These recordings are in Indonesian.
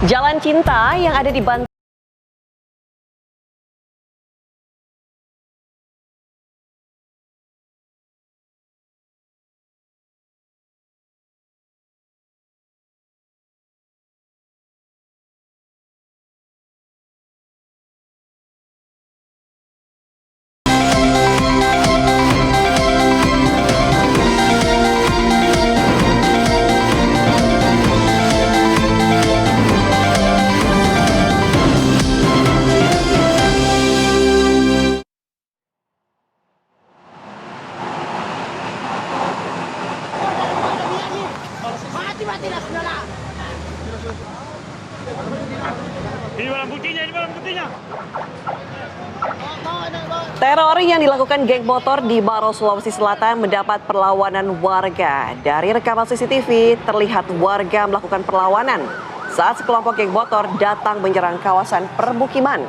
Jalan Cinta yang ada di Banten. Ini barang buktinya. Teror yang dilakukan geng motor di Maros, Sulawesi Selatan mendapat perlawanan warga. Dari rekaman CCTV, terlihat warga melakukan perlawanan saat sekelompok geng motor datang menyerang kawasan permukiman.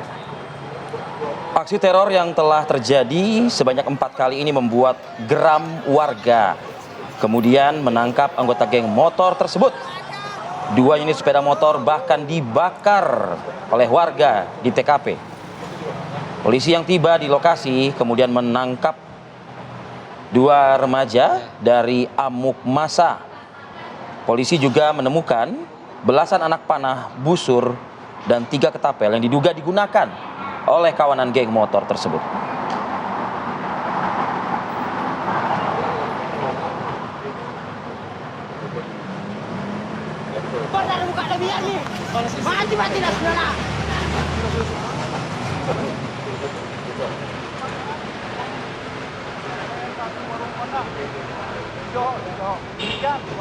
Aksi teror yang telah terjadi sebanyak 4 kali ini membuat geram warga. Kemudian menangkap anggota geng motor tersebut. 2 unit sepeda motor bahkan dibakar oleh warga di TKP. Polisi yang tiba di lokasi kemudian menangkap 2 remaja dari amuk massa. Polisi juga menemukan belasan anak panah, busur, dan 3 ketapel yang diduga digunakan oleh kawanan geng motor tersebut.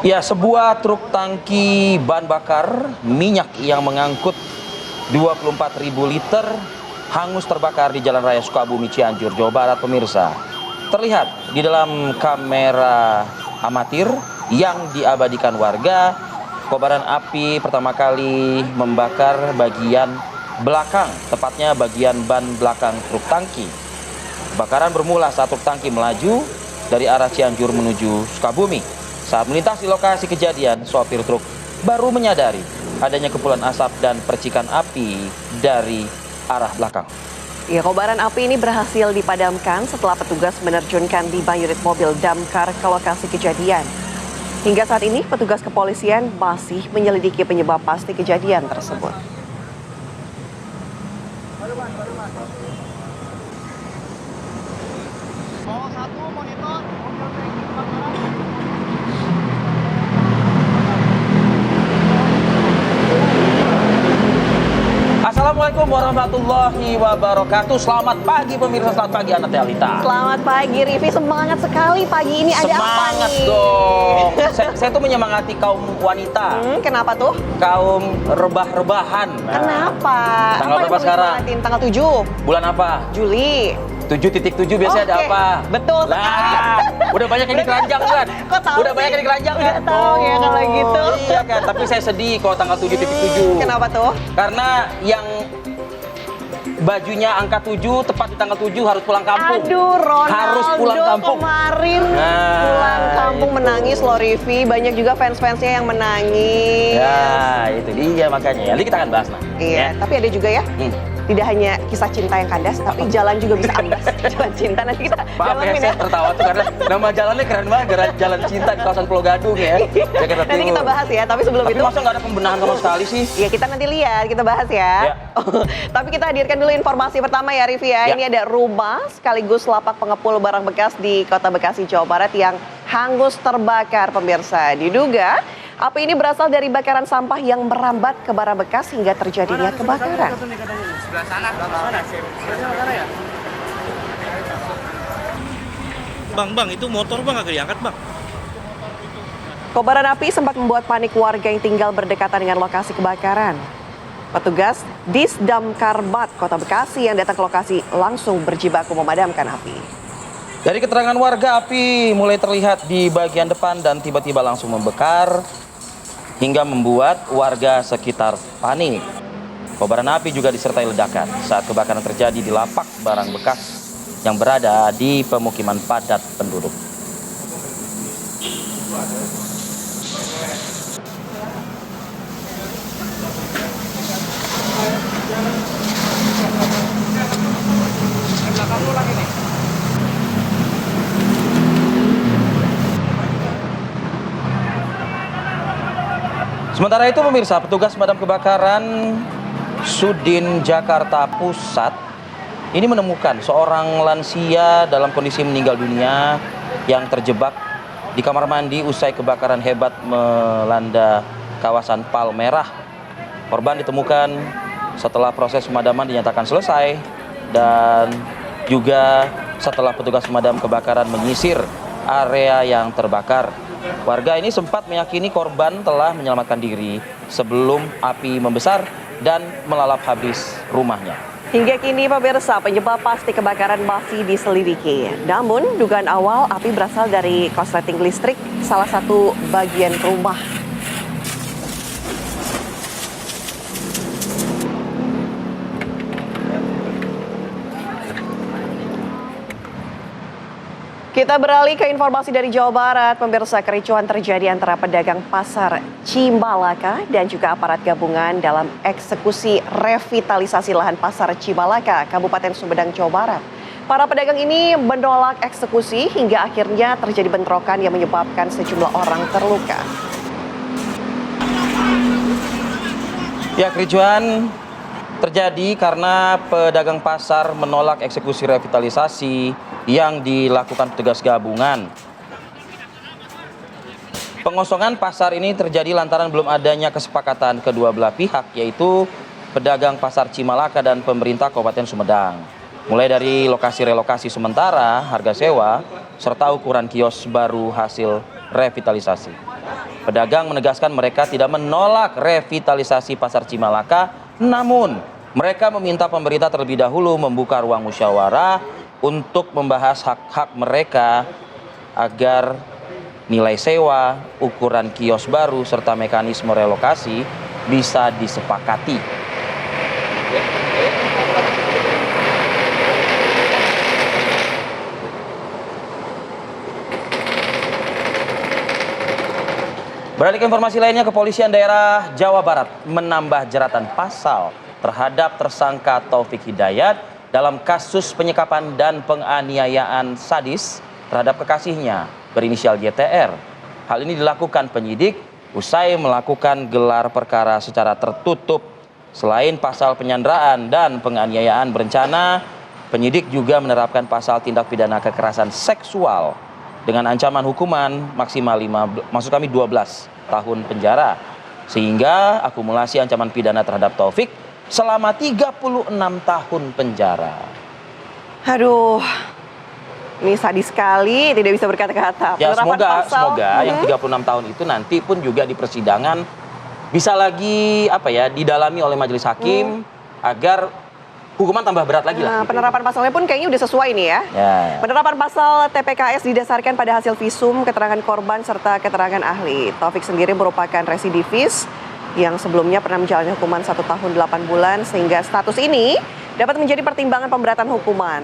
Ya, sebuah truk tangki bahan bakar minyak yang mengangkut 24.000 liter hangus terbakar di Jalan Raya Sukabumi, Cianjur, Jawa Barat, pemirsa. Terlihat di dalam kamera amatir yang diabadikan warga, kobaran api pertama kali membakar bagian belakang, tepatnya bagian ban belakang truk tangki. Kebakaran bermula saat truk tangki melaju dari arah Cianjur menuju Sukabumi. Saat melintas di lokasi kejadian, sopir truk baru menyadari adanya kepulan asap dan percikan api dari arah belakang. Ya, kobaran api ini berhasil dipadamkan setelah petugas menerjunkan 5 unit mobil damkar ke lokasi kejadian. Hingga saat ini, petugas kepolisian masih menyelidiki penyebab pasti kejadian tersebut. Assalamualaikum warahmatullahi wabarakatuh. Selamat pagi pemirsa, selamat pagi Anak Realita. Selamat pagi Rivi, semangat sekali pagi ini. Ada apa Semangat nih? dong. saya tuh menyemangati kaum wanita. Kenapa tuh? Kaum rebah-rebahan. Nah, Kenapa? Tanggal Apa berapa yang sekarang? disemangatin? Tanggal 7 bulan apa? Juli. 7.7 biasanya ada Oke, apa? betul Nah, udah banyak yang dikeranjang kan? Kok tahu Udah sih? banyak yang dikeranjang Udah kan? tahu ya kalau gitu. Iya kan, tapi saya sedih kalau tanggal 7.7. Kenapa tuh? Karena yang bajunya angka 7 tepat di tanggal 7 harus pulang kampung. Aduh, Ronaldo Harus pulang kampung. kemarin Nah, pulang kampung itu. menangis loh Rivi. Banyak juga fans-fansnya yang menangis. Ya, itu dia makanya. Nanti kita akan bahas, nah. Iya, tapi ada juga ya. Tidak hanya kisah cinta yang kandas, tapi jalan juga bisa amblas. Jalan cinta nanti kita Maaf ya, dalamin saya tertawa tuh karena nama jalannya keren banget, Jalan Cinta di kawasan Pulau Gadung ya, Jakarta Timur. Nanti kita bahas ya, tapi sebelum Tapi itu masa nggak ada pembenahan sama sekali sih? ya kita nanti lihat, kita bahas ya. Ya. Tapi kita hadirkan dulu informasi pertama ya Rivi ya. Ya. Ini ada rumah sekaligus lapak pengepul barang bekas di Kota Bekasi, Jawa Barat yang hangus terbakar pemirsa. Diduga api ini berasal dari bakaran sampah yang merambat ke barang bekas hingga terjadinya kebakaran. Sebelah sana ya? Bang, itu motor bang agak diangkat bang. Kobaran api sempat membuat panik warga yang tinggal berdekatan dengan lokasi kebakaran. Petugas Disdamkarbat Kota Bekasi yang datang ke lokasi langsung berjibaku memadamkan api. Dari keterangan warga, api mulai terlihat di bagian depan dan tiba-tiba langsung membekar hingga membuat warga sekitar panik. Kobaran api juga disertai ledakan saat kebakaran terjadi di lapak barang bekas yang berada di pemukiman padat penduduk. Sementara itu pemirsa, petugas pemadam kebakaran Sudin Jakarta Pusat ini menemukan seorang lansia dalam kondisi meninggal dunia yang terjebak di kamar mandi usai kebakaran hebat melanda kawasan Palmerah. Korban ditemukan setelah proses pemadaman dinyatakan selesai dan juga setelah petugas pemadam kebakaran menyisir area yang terbakar. Warga ini sempat meyakini korban telah menyelamatkan diri sebelum api membesar dan melalap habis rumahnya. Hingga kini pemirsa, penyebab pasti kebakaran masih diselidiki. Namun dugaan awal api berasal dari korsleting listrik salah satu bagian rumah. Kita beralih ke informasi dari Jawa Barat. Pemirsa, kericuhan terjadi antara pedagang pasar Cimalaka dan juga aparat gabungan dalam eksekusi revitalisasi lahan pasar Cimalaka, Kabupaten Sumedang, Jawa Barat. Para pedagang ini menolak eksekusi hingga akhirnya terjadi bentrokan yang menyebabkan sejumlah orang terluka. Ya, kericuhan terjadi karena pedagang pasar menolak eksekusi revitalisasi yang dilakukan petugas gabungan. Pengosongan pasar ini terjadi lantaran belum adanya kesepakatan kedua belah pihak, yaitu pedagang pasar Cimalaka dan pemerintah Kabupaten Sumedang. Mulai dari lokasi relokasi sementara, harga sewa, serta ukuran kios baru hasil revitalisasi. Pedagang menegaskan mereka tidak menolak revitalisasi pasar Cimalaka, namun mereka meminta pemerintah terlebih dahulu membuka ruang musyawarah untuk membahas hak-hak mereka agar nilai sewa, ukuran kios baru, serta mekanisme relokasi bisa disepakati. Beralih ke informasi lainnya, Kepolisian Daerah Jawa Barat menambah jeratan pasal terhadap tersangka Taufik Hidayat dalam kasus penyekapan dan penganiayaan sadis terhadap kekasihnya berinisial GTR. Hal ini dilakukan penyidik usai melakukan gelar perkara secara tertutup. Selain pasal penyanderaan dan penganiayaan berencana, penyidik juga menerapkan pasal tindak pidana kekerasan seksual dengan ancaman hukuman maksimal 12 tahun penjara, sehingga akumulasi ancaman pidana terhadap Taufik selama 36 tahun penjara. Aduh, ini sadis sekali, tidak bisa berkata-kata. Ya, semoga yang 36 tahun itu nanti pun juga di persidangan bisa lagi didalami oleh majelis hakim agar hukuman tambah berat lagi lah. Penerapan pasalnya pun kayaknya udah sesuai nih ya. Penerapan pasal TPKS didasarkan pada hasil visum, keterangan korban, serta keterangan ahli. Taufik sendiri merupakan residivis yang sebelumnya pernah menjalani hukuman 1 tahun 8 bulan, sehingga status ini dapat menjadi pertimbangan pemberatan hukuman.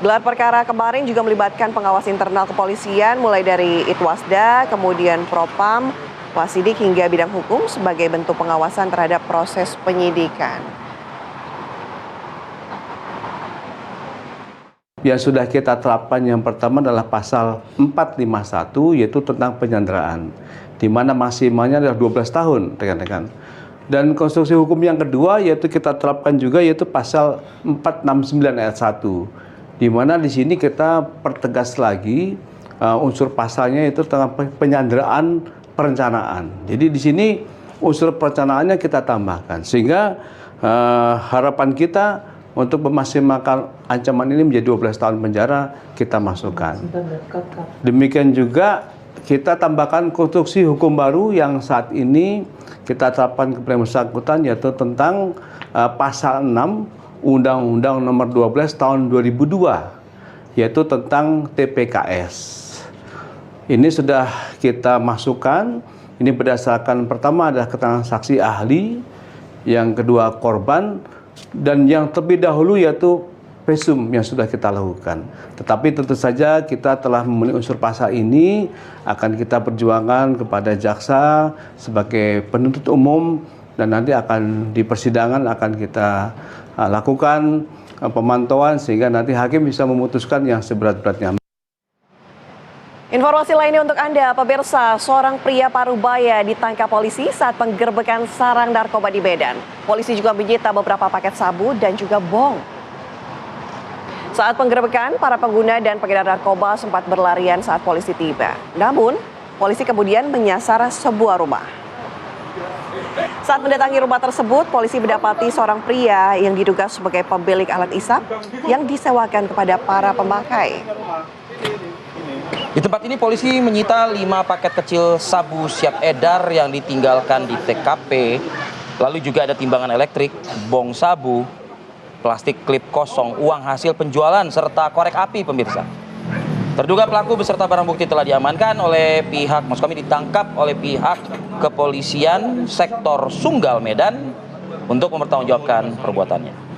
Gelar perkara kemarin juga melibatkan pengawas internal kepolisian, mulai dari Itwasda, kemudian Propam, Wasidik hingga bidang hukum sebagai bentuk pengawasan terhadap proses penyidikan. Yang sudah kita terapkan yang pertama adalah pasal 451, yaitu tentang penyanderaan, di mana maksimalnya adalah 12 tahun, rekan-rekan. Dan konstruksi hukum yang kedua yaitu kita terapkan juga, yaitu pasal 469 ayat 1, di mana di sini kita pertegas lagi unsur pasalnya, itu tentang penyanderaan perencanaan. Jadi di sini unsur perencanaannya kita tambahkan, sehingga harapan kita untuk memaksimalkan ancaman ini menjadi 12 tahun penjara kita masukkan. Demikian juga kita tambahkan konstruksi hukum baru yang saat ini kita terapkan kepada yang bersangkutan, yaitu tentang pasal 6 Undang-Undang Nomor 12 Tahun 2002, yaitu tentang TPKS. Ini sudah kita masukkan. Ini berdasarkan pertama adalah keterangan saksi ahli, yang kedua korban, dan yang terlebih dahulu yaitu visum yang sudah kita lakukan. Tetapi tentu saja kita telah memenuhi unsur pasal ini, akan kita perjuangkan kepada jaksa sebagai penuntut umum, dan nanti akan di persidangan akan kita lakukan pemantauan sehingga nanti hakim bisa memutuskan yang seberat-beratnya. Informasi lainnya untuk Anda, pemirsa, seorang pria Parubaya ditangkap polisi saat penggerbekan sarang narkoba di Medan. Polisi juga menyita beberapa paket sabu dan juga bong. Saat penggerbekan, para pengguna dan pengedar narkoba sempat berlarian saat polisi tiba. Namun, polisi kemudian menyasar sebuah rumah. Saat mendatangi rumah tersebut, polisi mendapati seorang pria yang diduga sebagai pemilik alat isap yang disewakan kepada para pemakai. Di tempat ini polisi menyita 5 paket kecil sabu siap edar yang ditinggalkan di TKP. Lalu juga ada timbangan elektrik, bong sabu, plastik klip kosong, uang hasil penjualan, serta korek api, pemirsa. Terduga pelaku beserta barang bukti telah diamankan oleh pihak, maksud kami ditangkap oleh pihak kepolisian sektor Sunggal Medan untuk mempertanggungjawabkan perbuatannya.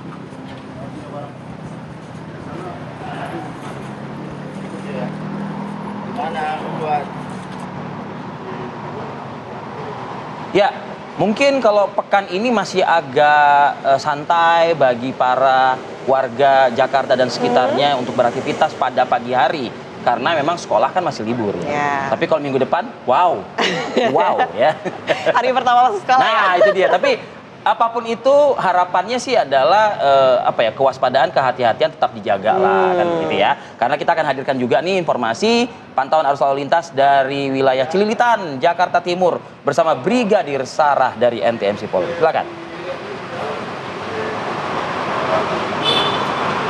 Ya, mungkin kalau pekan ini masih agak santai bagi para warga Jakarta dan sekitarnya untuk beraktivitas pada pagi hari. Karena memang sekolah kan masih libur. Ya. Tapi kalau minggu depan, wow ya. Hari pertama masuk sekolah. Nah, itu dia. Tapi apapun itu harapannya sih adalah kewaspadaan, kehati-hatian tetap dijaga lah kan gitu ya. Karena kita akan hadirkan juga nih informasi pantauan arus lalu lintas dari wilayah Cililitan, Jakarta Timur bersama Brigadir Sarah dari NTMC Polri. Silakan.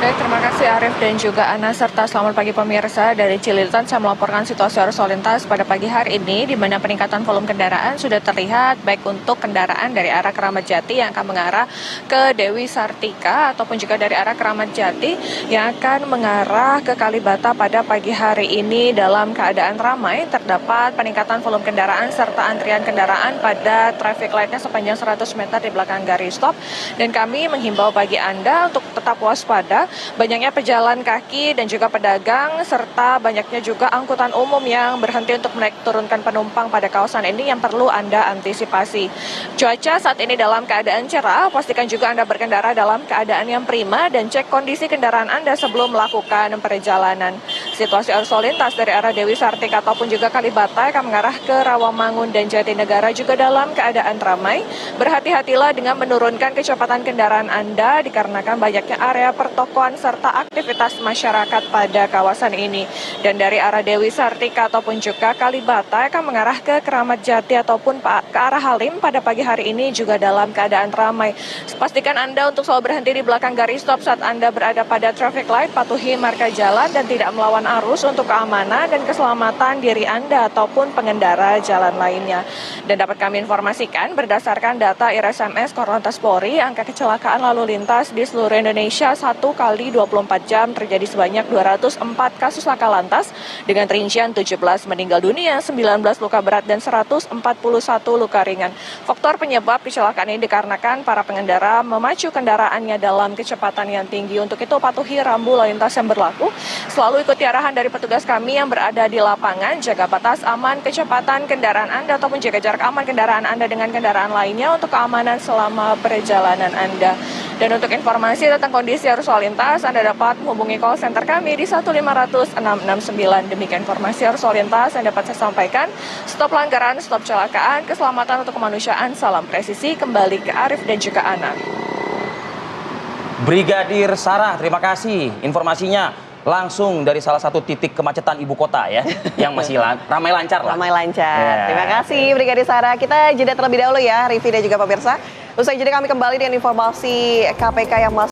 Baik, terima kasih Arief dan juga Ana, serta selamat pagi pemirsa. Dari Cililitan saya melaporkan situasi arus lalu lintas pada pagi hari ini, di mana peningkatan volume kendaraan sudah terlihat baik untuk kendaraan dari arah Keramat Jati yang akan mengarah ke Dewi Sartika ataupun juga dari arah Keramat Jati yang akan mengarah ke Kalibata pada pagi hari ini dalam keadaan ramai. Terdapat peningkatan volume kendaraan serta antrian kendaraan pada traffic light-nya sepanjang 100 meter di belakang garis stop. Dan kami menghimbau bagi Anda untuk tetap waspada. Banyaknya pejalan kaki dan juga pedagang serta banyaknya juga angkutan umum yang berhenti untuk menaik turunkan penumpang pada kawasan ini yang perlu Anda antisipasi. Cuaca saat ini dalam keadaan cerah, pastikan juga Anda berkendara dalam keadaan yang prima dan cek kondisi kendaraan Anda sebelum melakukan perjalanan. Situasi arus lalu lintas dari arah Dewi Sartika ataupun juga Kalibata akan mengarah ke Rawamangun dan Jatinegara juga dalam keadaan ramai. Berhati-hatilah dengan menurunkan kecepatan kendaraan Anda dikarenakan banyaknya area pertokoan serta aktivitas masyarakat pada kawasan ini. Dan dari arah Dewi Sartika ataupun juga Kalibata akan mengarah ke Keramat Jati ataupun ke arah Halim pada pagi hari ini juga dalam keadaan ramai. Pastikan Anda untuk selalu berhenti di belakang garis stop saat Anda berada pada traffic light, patuhi marka jalan dan tidak melawan arus untuk keamanan dan keselamatan diri Anda ataupun pengendara jalan lainnya. Dan dapat kami informasikan berdasarkan data IRSMS Korlantas Polri, angka kecelakaan lalu lintas di seluruh Indonesia 1 kali 24 jam terjadi sebanyak 204 kasus laka lantas dengan rincian 17 meninggal dunia, 19 luka berat dan 141 luka ringan. Faktor penyebab kecelakaan ini dikarenakan para pengendara memacu kendaraannya dalam kecepatan yang tinggi. Untuk itu patuhi rambu lalu lintas yang berlaku. Selalu ikuti arahan dari petugas kami yang berada di lapangan, jaga batas aman kecepatan kendaraan Anda ataupun jaga jarak aman kendaraan Anda dengan kendaraan lainnya untuk keamanan selama perjalanan Anda. Dan untuk informasi tentang kondisi arus lalu lintas, Anda dapat menghubungi call center kami di 1500669. Demikian informasi arus lalu lintas yang dapat saya sampaikan. Stop pelanggaran, stop kecelakaan, keselamatan untuk kemanusiaan. Salam presisi, kembali ke Arief dan juga Ana. Brigadir Sarah, terima kasih informasinya langsung dari salah satu titik kemacetan ibu kota ya, yang masih ramai lancar lah. Ramai lancar. Ya. Terima kasih Brigadir Sarah. Kita jeda terlebih dahulu ya, Rivi dan juga pemirsa. Usai jeda kami kembali dengan informasi KPK yang masuk.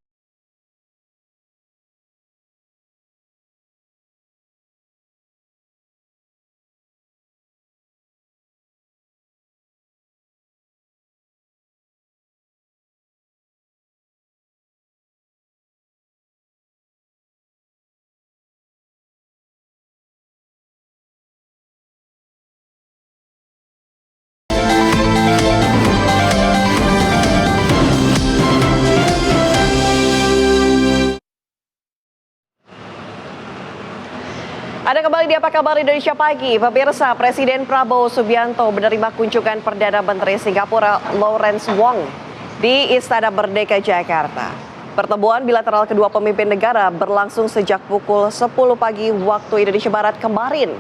Ada kembali di Apa Kabar Indonesia Pagi. Pemirsa, Presiden Prabowo Subianto menerima kunjungan Perdana Menteri Singapura Lawrence Wong di Istana Merdeka Jakarta. Pertemuan bilateral kedua pemimpin negara berlangsung sejak pukul 10 pagi waktu Indonesia Barat kemarin.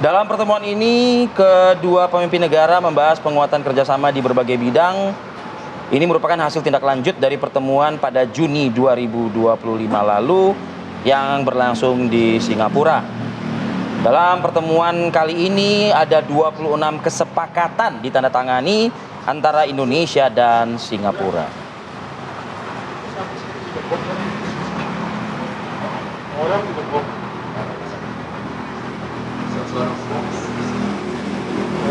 Dalam pertemuan ini, kedua pemimpin negara membahas penguatan kerjasama di berbagai bidang. Ini merupakan hasil tindak lanjut dari pertemuan pada Juni 2025 lalu yang berlangsung di Singapura. Dalam pertemuan kali ini ada 26 kesepakatan ditandatangani antara Indonesia dan Singapura.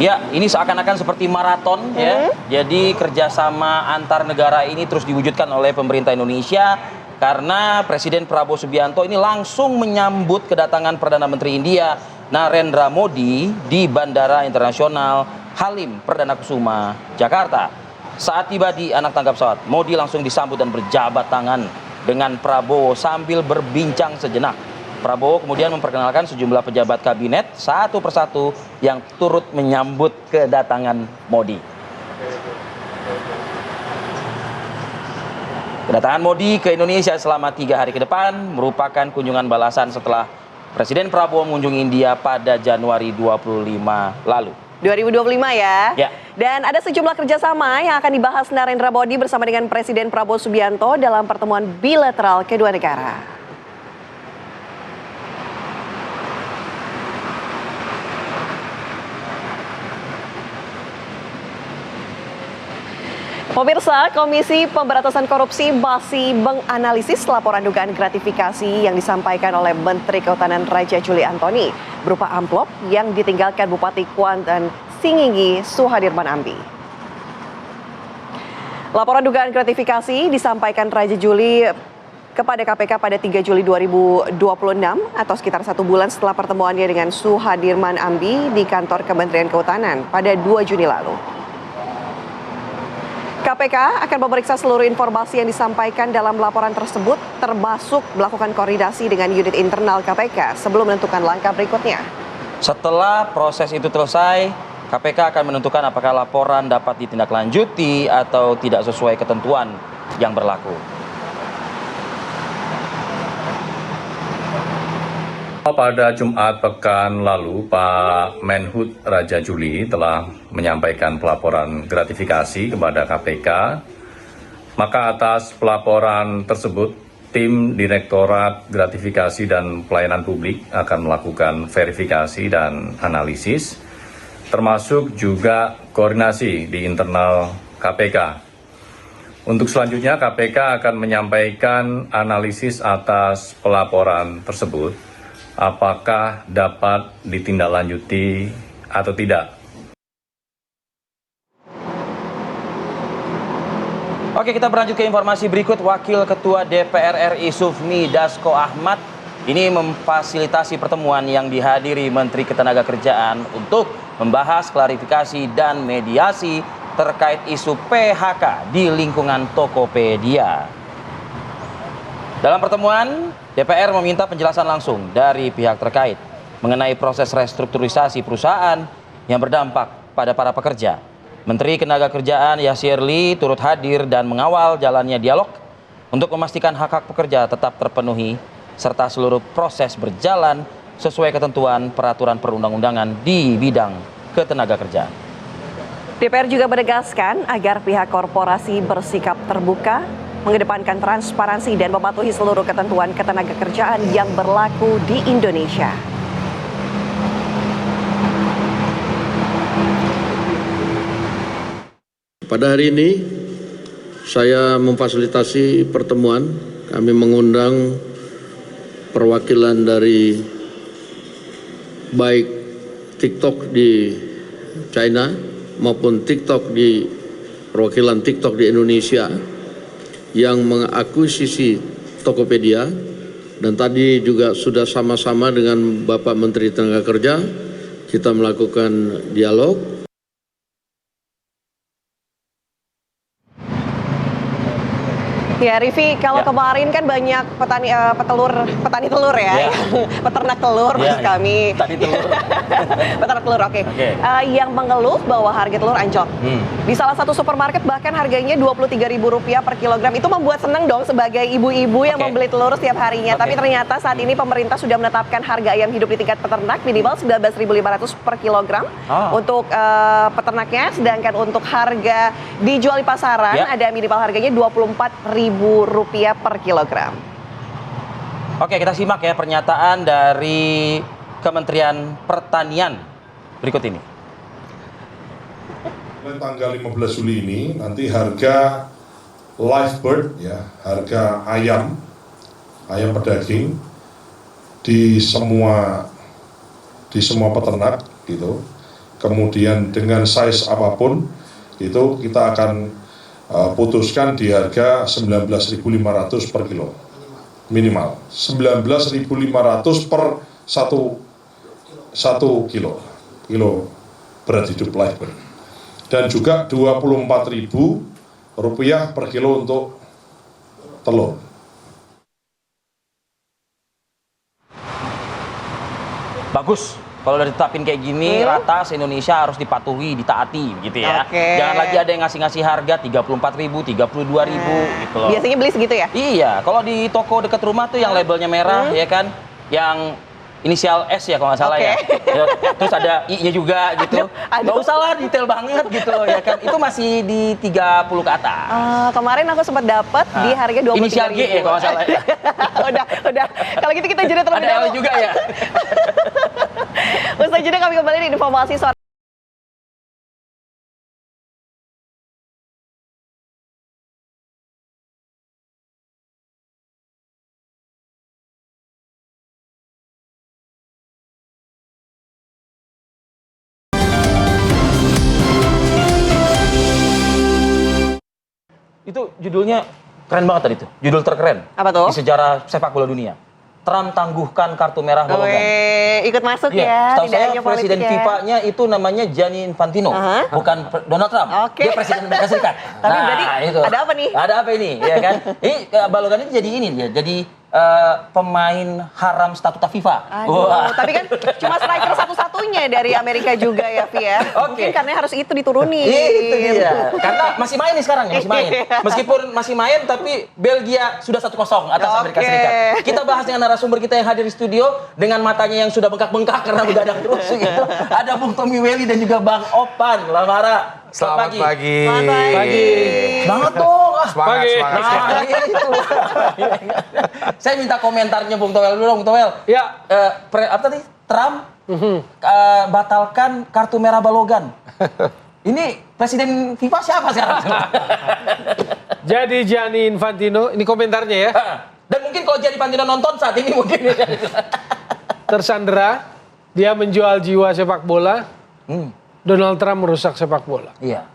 Ya, ini seakan-akan seperti maraton ya. Jadi kerjasama antar negara ini terus diwujudkan oleh pemerintah Indonesia karena Presiden Prabowo Subianto ini langsung menyambut kedatangan Perdana Menteri India Narendra Modi di Bandara Internasional Halim Perdana Kusuma, Jakarta. Saat tiba di anak tangga pesawat, Modi langsung disambut dan berjabat tangan dengan Prabowo sambil berbincang sejenak. Prabowo kemudian memperkenalkan sejumlah pejabat kabinet satu persatu yang turut menyambut kedatangan Modi. Kedatangan Modi ke Indonesia selama 3 hari ke depan merupakan kunjungan balasan setelah Presiden Prabowo mengunjungi India pada Januari 25 lalu. 2025 ya. Ya. Dan ada sejumlah kerjasama yang akan dibahas Narendra Modi bersama dengan Presiden Prabowo Subianto dalam pertemuan bilateral kedua negara. Pemirsa, Komisi Pemberantasan Korupsi masih menganalisis laporan dugaan gratifikasi yang disampaikan oleh Menteri Kehutanan Raja Juli Antoni berupa amplop yang ditinggalkan Bupati Kuantan Singingi Suhadirman Ambi. Laporan dugaan gratifikasi disampaikan Raja Juli kepada KPK pada 3 Juli 2026 atau sekitar 1 bulan setelah pertemuannya dengan Suhadirman Ambi di kantor Kementerian Kehutanan pada 2 Juni lalu. KPK akan memeriksa seluruh informasi yang disampaikan dalam laporan tersebut, termasuk melakukan koordinasi dengan unit internal KPK sebelum menentukan langkah berikutnya. Setelah proses itu selesai, KPK akan menentukan apakah laporan dapat ditindaklanjuti atau tidak sesuai ketentuan yang berlaku. Pada Jumat pekan lalu, Pak Menhub Raja Juli telah menyampaikan pelaporan gratifikasi kepada KPK. Maka atas pelaporan tersebut, tim Direktorat Gratifikasi dan Pelayanan Publik akan melakukan verifikasi dan analisis, termasuk juga koordinasi di internal KPK. Untuk selanjutnya, KPK akan menyampaikan analisis atas pelaporan tersebut, apakah dapat ditindaklanjuti atau tidak. Oke, kita berlanjut ke informasi berikut. Wakil Ketua DPR RI Sufmi Dasko Ahmad ini memfasilitasi pertemuan yang dihadiri Menteri Ketenagakerjaan untuk membahas klarifikasi dan mediasi terkait isu PHK di lingkungan Tokopedia. Dalam pertemuan, DPR meminta penjelasan langsung dari pihak terkait mengenai proses restrukturisasi perusahaan yang berdampak pada para pekerja. Menteri Ketenagakerjaan Yasir Lee turut hadir dan mengawal jalannya dialog untuk memastikan hak-hak pekerja tetap terpenuhi serta seluruh proses berjalan sesuai ketentuan peraturan perundang-undangan di bidang ketenagakerjaan. DPR juga menegaskan agar pihak korporasi bersikap terbuka, mengedepankan transparansi dan mematuhi seluruh ketentuan ketenagakerjaan yang berlaku di Indonesia. Pada hari ini, saya memfasilitasi pertemuan. Kami mengundang perwakilan dari baik TikTok di China maupun perwakilan TikTok di Indonesia yang mengakuisisi Tokopedia, dan tadi juga sudah sama-sama dengan Bapak Menteri Tenaga kita melakukan dialog. Ya Rivi, kalau Ya. kemarin kan banyak petani telur ya, Ya. peternak telur Ya, maksud kami. Tadi telur. Peternak telur, oke. Oke. Yang mengeluh bahwa harga telur anjlok. Di salah satu supermarket bahkan harganya Rp23.000 per kilogram. Itu membuat senang dong sebagai ibu-ibu yang Oke. membeli telur setiap harinya. Oke. Tapi ternyata saat ini pemerintah sudah menetapkan harga ayam hidup di tingkat peternak minimal Rp19.500 per kilogram untuk peternaknya. Sedangkan untuk harga dijual di pasaran Ya. ada minimal harganya Rp24.000 per kilogram. Oke, kita simak ya pernyataan dari Kementerian Pertanian berikut ini. Mulai tanggal 15 Juli ini nanti harga live bird ya, harga ayam pedaging di semua peternak gitu. Kemudian dengan size apapun itu kita akan putuskan di harga 19.500 per kilo. Minimal 19.500 per satu kilo berat hidup live bird. Dan juga Rp24.000 per kilo untuk telur. Bagus. Kalau udah ditetapin kayak gini, rata se-Indonesia harus dipatuhi, ditaati gitu ya. Oke. Jangan lagi ada yang ngasih-ngasih harga 34.000, 32.000 gitu loh. Biasanya beli segitu ya? Iya, kalau di toko dekat rumah tuh yang labelnya merah ya kan, yang inisial S ya kalau nggak salah ya. Ya. Terus ada I-nya juga gitu. Nggak usah lah detail banget gitu loh ya kan. Itu masih di 30 ke atas. Kemarin aku sempat dapat di harga 23.000. Inisial G ya kalau nggak salah ya. udah. Kalau gitu kita jeda terlebih Ada dahulu. L juga ya. Usai jeda kami kembali di informasi sore. Itu judulnya keren banget tadi tuh. Judul terkeren. Apa tuh? Di sejarah sepak bola dunia. Trump tangguhkan kartu merah balongan. Ikut masuk Iya, ya, setahu tidak saya hanya presiden politik ya. FIFA-nya itu namanya Gianni Infantino, bukan Donald Trump. Oke. Dia presiden Amerika Serikat. Tapi berarti ada apa nih? Ada apa ini, ya kan? Ini balongan ini jadi ini dia, jadi pemain haram statuta FIFA. Aduh, tapi kan cuma striker satu-satunya dari Amerika juga ya, Vi ya. Oke. Mungkin karena harus itu diturunin. Itu dia. Karena masih main nih sekarang, masih main. Iya. Meskipun masih main, tapi Belgia sudah 1-0 atas Amerika Oke. Serikat. Kita bahas dengan narasumber kita yang hadir di studio dengan matanya yang sudah bengkak-bengkak karena begadang terus gitu. Ada Bung Tommy Welly dan juga Bang Opan Lamara. Selamat pagi. Selamat pagi. Semangat dong. Semangat. Nah, itu. Saya minta komentarnya Bung Towel dulu, Bung Towel. Ya. Apa tadi? Trump batalkan kartu merah balogan. Ini presiden FIFA siapa sekarang? Jadi Gianni Infantino, ini komentarnya ya. Dan mungkin kalau jadi Infantino nonton saat ini mungkin. Tersandera, dia menjual jiwa sepak bola. Donald Trump merusak sepak bola. Iya.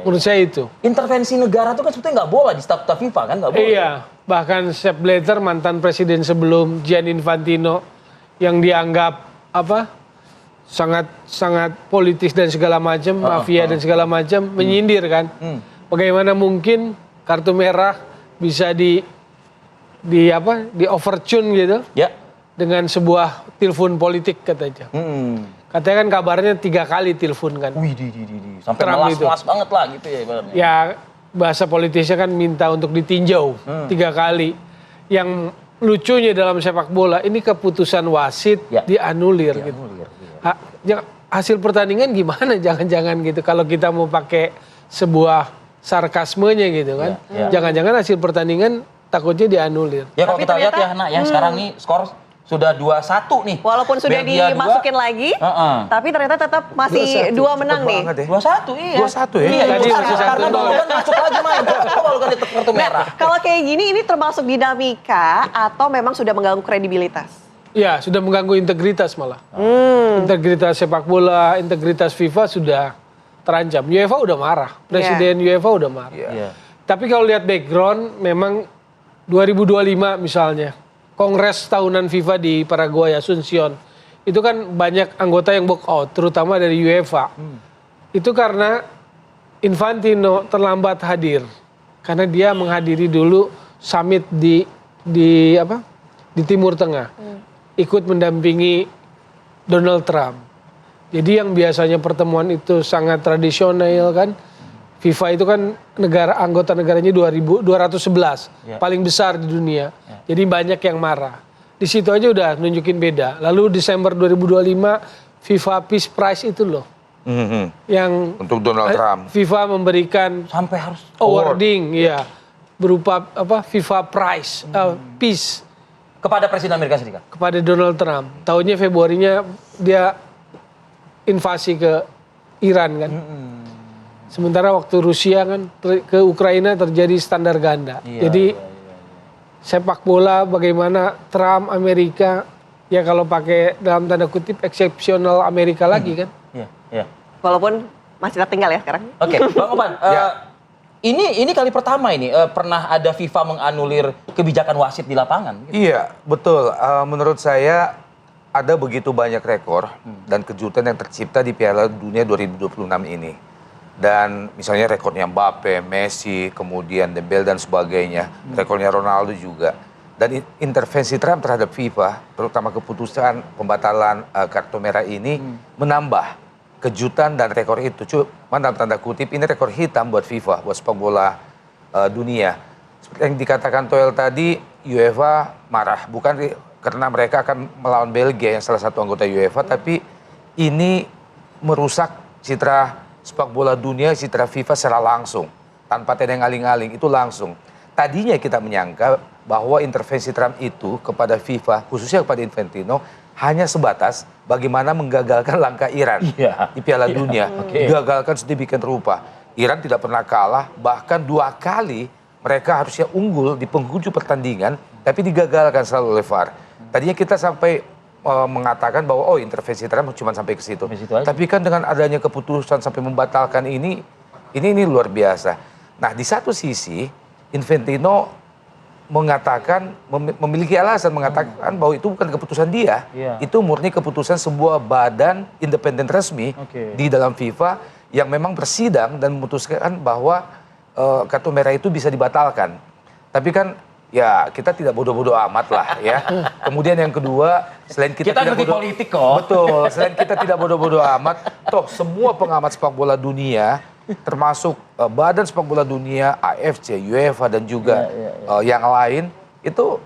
Menurut saya itu. Intervensi negara itu kan sebetulnya nggak boleh di statuta FIFA kan, nggak boleh. Iya, bahkan Sepp Blatter mantan presiden sebelum Gianni Infantino yang dianggap sangat politis dan segala macam, mafia dan segala macam, menyindir kan. Bagaimana mungkin kartu merah bisa di overtune gitu Ya. dengan sebuah telepon politik katanya. Katanya kan kabarnya 3 kali telepon kan. Wih, sampai Trump melas-melas banget lah gitu ya ibaratnya. Ya bahasa politisnya kan minta untuk ditinjau 3 kali. Yang lucunya dalam sepak bola ini keputusan wasit dianulir gitu. Hasil pertandingan gimana jangan-jangan gitu kalau kita mau pakai sebuah sarkasmenya gitu kan. Jangan-jangan hasil pertandingan takutnya dianulir. Ya kalau Tapi kita lihat ternyata- ya, Nak, ya sekarang nih skor sudah 2-1 nih. Walaupun sudah Belgia dimasukin lagi, tapi ternyata tetap masih 2 menang nih. 2-1 iya. 2-1 ya? Iya, Tadi itu masih karena 1-0. Balogan masuk lagi main. Kok Balogan di kartu merah? Kalau kayak gini, ini termasuk dinamika atau memang sudah mengganggu kredibilitas? Ya sudah mengganggu integritas malah. Integritas sepak bola, integritas FIFA sudah terancam. UEFA udah marah, Presiden UEFA udah marah. Iya. Tapi kalau lihat background, memang 2025 misalnya, Kongres tahunan FIFA di Paraguay, Asuncion, itu kan banyak anggota yang walk out, terutama dari UEFA. Itu karena Infantino terlambat hadir, karena dia menghadiri dulu summit di Timur Tengah, ikut mendampingi Donald Trump. Jadi yang biasanya pertemuan itu sangat tradisional kan, FIFA itu kan anggota negaranya 211, paling besar di dunia. Jadi banyak yang marah. Di situ aja udah nunjukin beda. Lalu Desember 2025 FIFA Peace Prize itu loh. Yang untuk Donald Trump. FIFA memberikan Sampai harus awarding ya berupa FIFA Prize Peace kepada Presiden Amerika Serikat. Kepada Donald Trump. Tahunnya Februarinya dia invasi ke Iran kan. Sementara waktu Rusia kan ke Ukraina terjadi standar ganda. Jadi sepak bola bagaimana Trump Amerika ya kalau pakai dalam tanda kutip eksepsional Amerika lagi kan. Walaupun masih tertinggal ya sekarang. Oke, Bang Opan. Ini kali pertama ini pernah ada FIFA menganulir kebijakan wasit di lapangan. Gitu. Iya, betul. Menurut saya ada begitu banyak rekor dan kejutan yang tercipta di Piala Dunia 2026 ini. Dan misalnya rekornya Mbappe, Messi, kemudian Dembele dan sebagainya. Rekornya Ronaldo juga. Dan intervensi Trump terhadap FIFA, terutama keputusan pembatalan kartu merah ini menambah kejutan dan rekor itu. Cuma dalam tanda kutip ini rekor hitam buat FIFA, buat sepak bola dunia. Seperti yang dikatakan Toel tadi, UEFA marah. Bukan karena mereka akan melawan Belgia yang salah satu anggota UEFA, tapi ini merusak citra sepak bola dunia, citra FIFA secara langsung. Tanpa tedeng aling-aling, itu langsung. Tadinya kita menyangka bahwa intervensi Trump itu kepada FIFA, khususnya kepada Infantino, hanya sebatas bagaimana menggagalkan langkah Iran di Piala Dunia. Digagalkan sedemikian rupa. Iran tidak pernah kalah, bahkan 2 kali mereka harusnya unggul di penghujung pertandingan, tapi digagalkan selalu oleh VAR. Tadinya kita sampai mengatakan bahwa intervensi Trump cuma sampai ke situ. Tapi kan dengan adanya keputusan sampai membatalkan ini luar biasa. Nah, di satu sisi Infantino mengatakan memiliki alasan mengatakan bahwa itu bukan keputusan dia. Itu murni keputusan sebuah badan independen resmi di dalam FIFA yang memang bersidang dan memutuskan bahwa kartu merah itu bisa dibatalkan. Tapi kan ya kita tidak bodoh-bodoh amat lah ya. Kemudian yang kedua, selain kita tidak bodoh politik kok. Betul, selain kita tidak bodoh-bodoh amat, toh semua pengamat sepak bola dunia termasuk Badan Sepak Bola Dunia, AFC, UEFA dan juga yang lain itu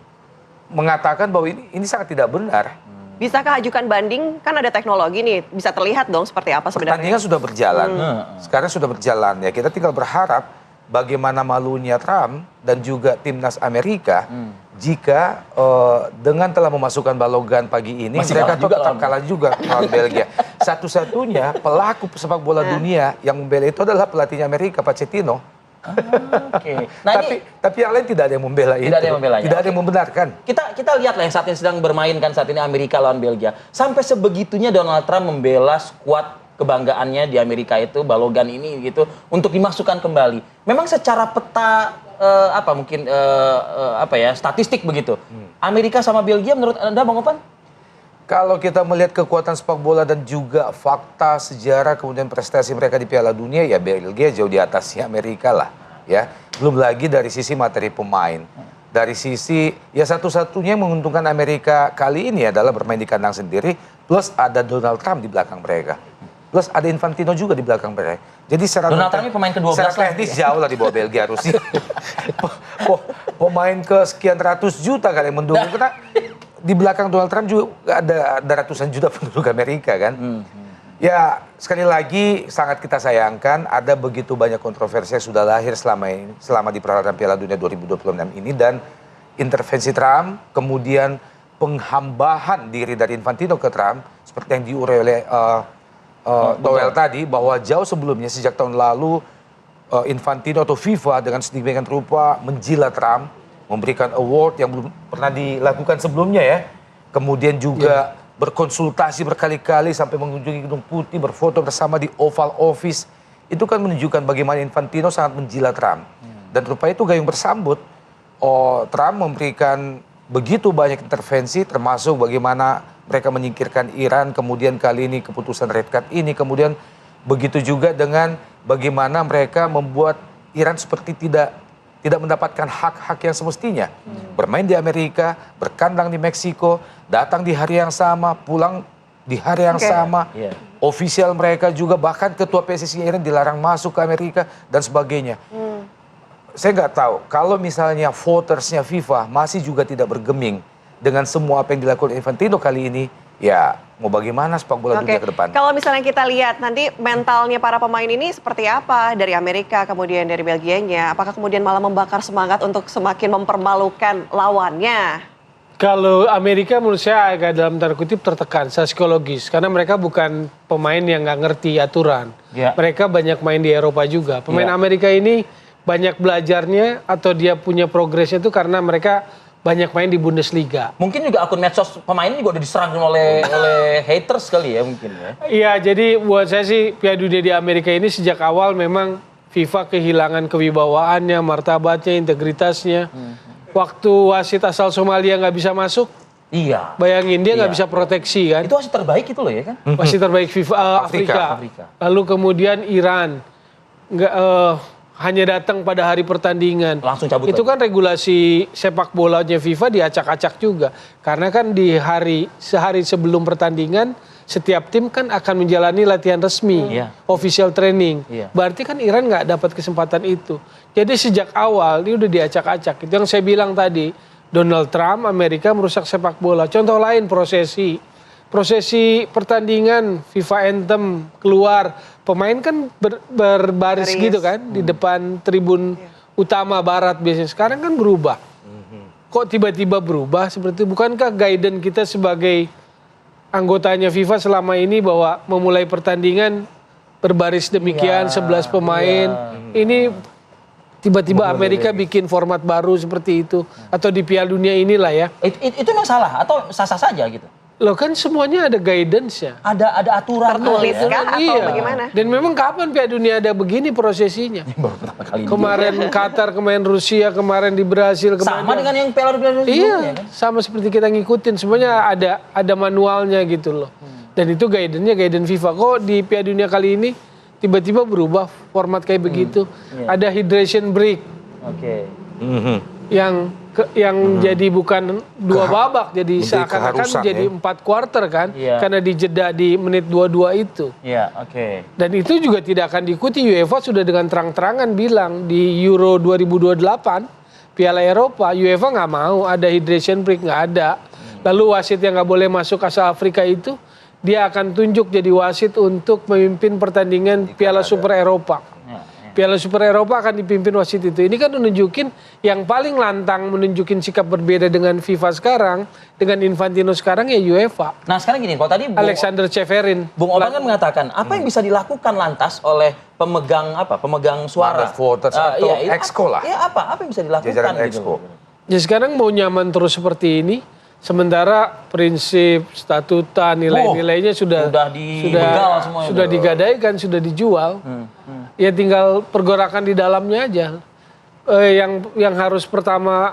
mengatakan bahwa ini sangat tidak benar. Bisakah ajukan banding? Kan ada teknologi nih, bisa terlihat dong seperti apa sebenarnya. Pertandingan sudah berjalan, sekarang sudah berjalan ya. Kita tinggal berharap bagaimana malunya Trump dan juga timnas Amerika jika dengan telah memasukkan Balogan pagi ini mereka tetap kalah juga melawan Belgia. Satu-satunya pelaku sepak bola dunia yang membela itu adalah pelatihnya Amerika, Pochettino. Nah, tapi yang lain tidak ada yang membela itu. Tidak ada yang membenarkan. Kita lihatlah yang saat ini sedang bermain kan saat ini Amerika lawan Belgia. Sampai sebegitunya Donald Trump membela skuad kebanggaannya di Amerika itu, Balogan ini gitu, untuk dimasukkan kembali. Memang secara peta statistik begitu. Amerika sama Belgia menurut Anda Bang Opan? Kalau kita melihat kekuatan sepak bola dan juga fakta sejarah kemudian prestasi mereka di Piala Dunia, ya Belgia jauh di atasnya Amerika lah, ya. Belum lagi dari sisi materi pemain. Dari sisi ya satu-satunya yang menguntungkan Amerika kali ini adalah bermain di kandang sendiri, plus ada Donald Trump di belakang mereka. Plus ada Infantino juga di belakang mereka. Jadi secara Donald Trump ini pemain ke-12 secara teknis jauh lah di bawah Belgia, Rusia. Pemain ke sekian ratus juta kali yang mendukung. Karena di belakang Donald Trump juga ada ratusan juta penduduk Amerika kan. Ya sekali lagi sangat kita sayangkan ada begitu banyak kontroversi yang sudah lahir selama di peralatan Piala Dunia 2026 ini. Dan intervensi Trump, kemudian penghambahan diri dari Infantino ke Trump, seperti yang diurai oleh Toel tadi, bahwa jauh sebelumnya sejak tahun lalu Infantino atau FIFA dengan sedemikian rupa menjilat Trump, memberikan award yang belum pernah dilakukan sebelumnya ya. Kemudian juga berkonsultasi berkali-kali sampai mengunjungi Gedung Putih, berfoto bersama di Oval Office. Itu kan menunjukkan bagaimana Infantino sangat menjilat Trump. Dan rupanya itu gayung bersambut. Trump memberikan begitu banyak intervensi, termasuk bagaimana mereka menyingkirkan Iran, kemudian kali ini keputusan Red Card ini, kemudian begitu juga dengan bagaimana mereka membuat Iran seperti tidak tidak mendapatkan hak-hak yang semestinya. Bermain di Amerika, berkandang di Meksiko, datang di hari yang sama, pulang di hari yang sama. Ofisial mereka juga, bahkan ketua PSSI Iran dilarang masuk ke Amerika dan sebagainya. Saya nggak tahu, kalau misalnya votersnya FIFA masih juga tidak bergeming dengan semua apa yang dilakukan Infantino kali ini, ya mau bagaimana sepak bola dunia ke depan? Kalau misalnya kita lihat nanti mentalnya para pemain ini seperti apa dari Amerika kemudian dari Belgianya, apakah kemudian malah membakar semangat untuk semakin mempermalukan lawannya? Kalau Amerika menurut saya agak dalam tanda kutip tertekan secara psikologis karena mereka bukan pemain yang nggak ngerti aturan. Mereka banyak main di Eropa juga. Pemain Amerika ini banyak belajarnya atau dia punya progresnya itu karena mereka banyak main di Bundesliga. Mungkin juga akun medsos pemain juga udah diserang oleh haters kali ya mungkin ya. Iya, jadi buat saya sih Piala Dunia di Amerika ini sejak awal memang FIFA kehilangan kewibawaannya, martabatnya, integritasnya. Waktu wasit asal Somalia nggak bisa masuk, iya. Bayangin dia nggak bisa proteksi kan? Itu wasit terbaik itu loh ya kan? Wasit terbaik FIFA Afrika. Lalu kemudian Iran nggak hanya datang pada hari pertandingan. Langsung cabut. Itu kan regulasi sepak bolanya FIFA diacak-acak juga. Karena kan di sehari sebelum pertandingan setiap tim kan akan menjalani latihan resmi, official training. Berarti kan Iran nggak dapat kesempatan itu. Jadi sejak awal dia udah diacak-acak. Itu yang saya bilang tadi, Donald Trump Amerika merusak sepak bola. Contoh lain prosesi pertandingan FIFA Anthem keluar, pemain kan berbaris gitu kan di depan tribun utama barat biasanya. Sekarang kan berubah. Kok tiba-tiba berubah seperti itu? Bukankah guidance kita sebagai anggotanya FIFA selama ini bahwa memulai pertandingan berbaris demikian 11 pemain. Ini tiba-tiba Amerika bikin format baru seperti itu atau di Piala Dunia inilah ya. Itu memang salah atau sah-sah saja gitu? Loh kan semuanya ada guidance-nya. Ada aturan. Tertulis kah atau bagaimana? Dan memang kapan Piala Dunia ada begini prosesinya? Baru pertama kali. Kemarin Qatar, kemarin Rusia, kemarin di Brasil. Sama dengan yang Piala Dunia iya, kan? Sama seperti kita ngikutin. Semuanya ada manualnya gitu loh. Dan itu guidance FIFA. Kok di Piala Dunia kali ini tiba-tiba berubah format kayak begitu? Ada hydration break. Yang jadi bukan 2 babak, jadi seakan-akan jadi 4 quarter kan, karena dijeda di menit 22 itu. Dan itu juga tidak akan diikuti. UEFA sudah dengan terang-terangan bilang di Euro 2028 Piala Eropa, UEFA nggak mau ada hydration break, nggak ada. Lalu wasit yang nggak boleh masuk asal Afrika itu dia akan tunjuk jadi wasit untuk memimpin pertandingan Piala Super Eropa. Piala Super Eropa akan dipimpin wasit itu. Ini kan menunjukin yang paling lantang menunjukin sikap berbeda dengan FIFA sekarang, dengan Infantino sekarang ya UEFA. Nah sekarang gini, kalau tadi Alexander Ceferin, Bung Oban kan mengatakan apa yang bisa dilakukan lantas oleh pemegang suara, voters atau exco lah. Ya apa yang bisa dilakukan gitu. Ya sekarang mau nyaman terus seperti ini. Sementara prinsip, statuta, nilai-nilainya sudah digadaikan, sudah dijual. Ya tinggal pergerakan di dalamnya aja. Yang harus pertama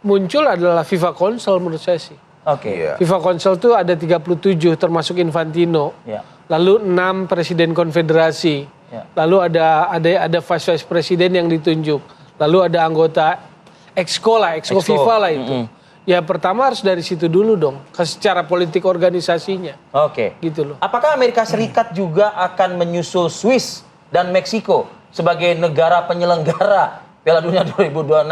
muncul adalah FIFA Council menurut saya sih. FIFA Council itu ada 37 termasuk Infantino. Lalu 6 presiden konfederasi. Lalu ada vice presiden yang ditunjuk. Lalu ada anggota exco FIFA lah itu. Ya pertama harus dari situ dulu dong, secara politik organisasinya. Gitu loh. Apakah Amerika Serikat juga akan menyusul Swiss dan Meksiko sebagai negara penyelenggara Piala Dunia 2026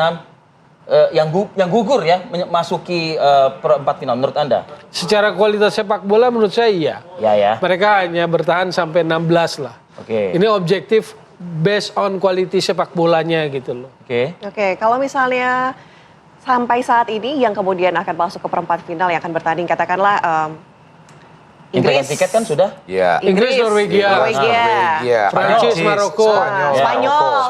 yang gugur ya masuki perempat final menurut Anda? Secara kualitas sepak bola menurut saya iya. Ya. Mereka hanya bertahan sampai 16 lah. Ini objektif based on quality sepak bolanya gitu loh. Kalau misalnya sampai saat ini yang kemudian akan masuk ke perempat final yang akan bertanding katakanlah Inggris. Tiket kan sudah? Inggris, Norwegia, Prancis, Maroko,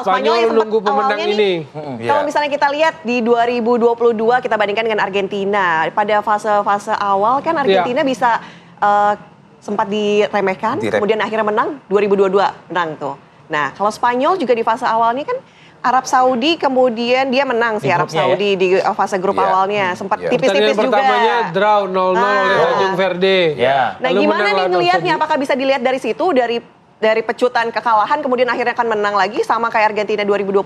Spanyol yang nunggu pemenang ini. Kalau misalnya kita lihat di 2022 kita bandingkan dengan Argentina, pada fase awal kan Argentina bisa sempat diremehkan, kemudian akhirnya menang 2022 menang tuh. Nah kalau Spanyol juga di fase awalnya kan Arab Saudi kemudian dia menang sih Arab Saudi di fase grup awalnya sempat tipis-tipis juga. Pertamanya draw 0-0 oleh Tanjung Verde. Nah gimana nih ngelihatnya, apakah bisa dilihat dari situ dari pecutan kekalahan kemudian akhirnya akan menang lagi sama kayak Argentina 2022?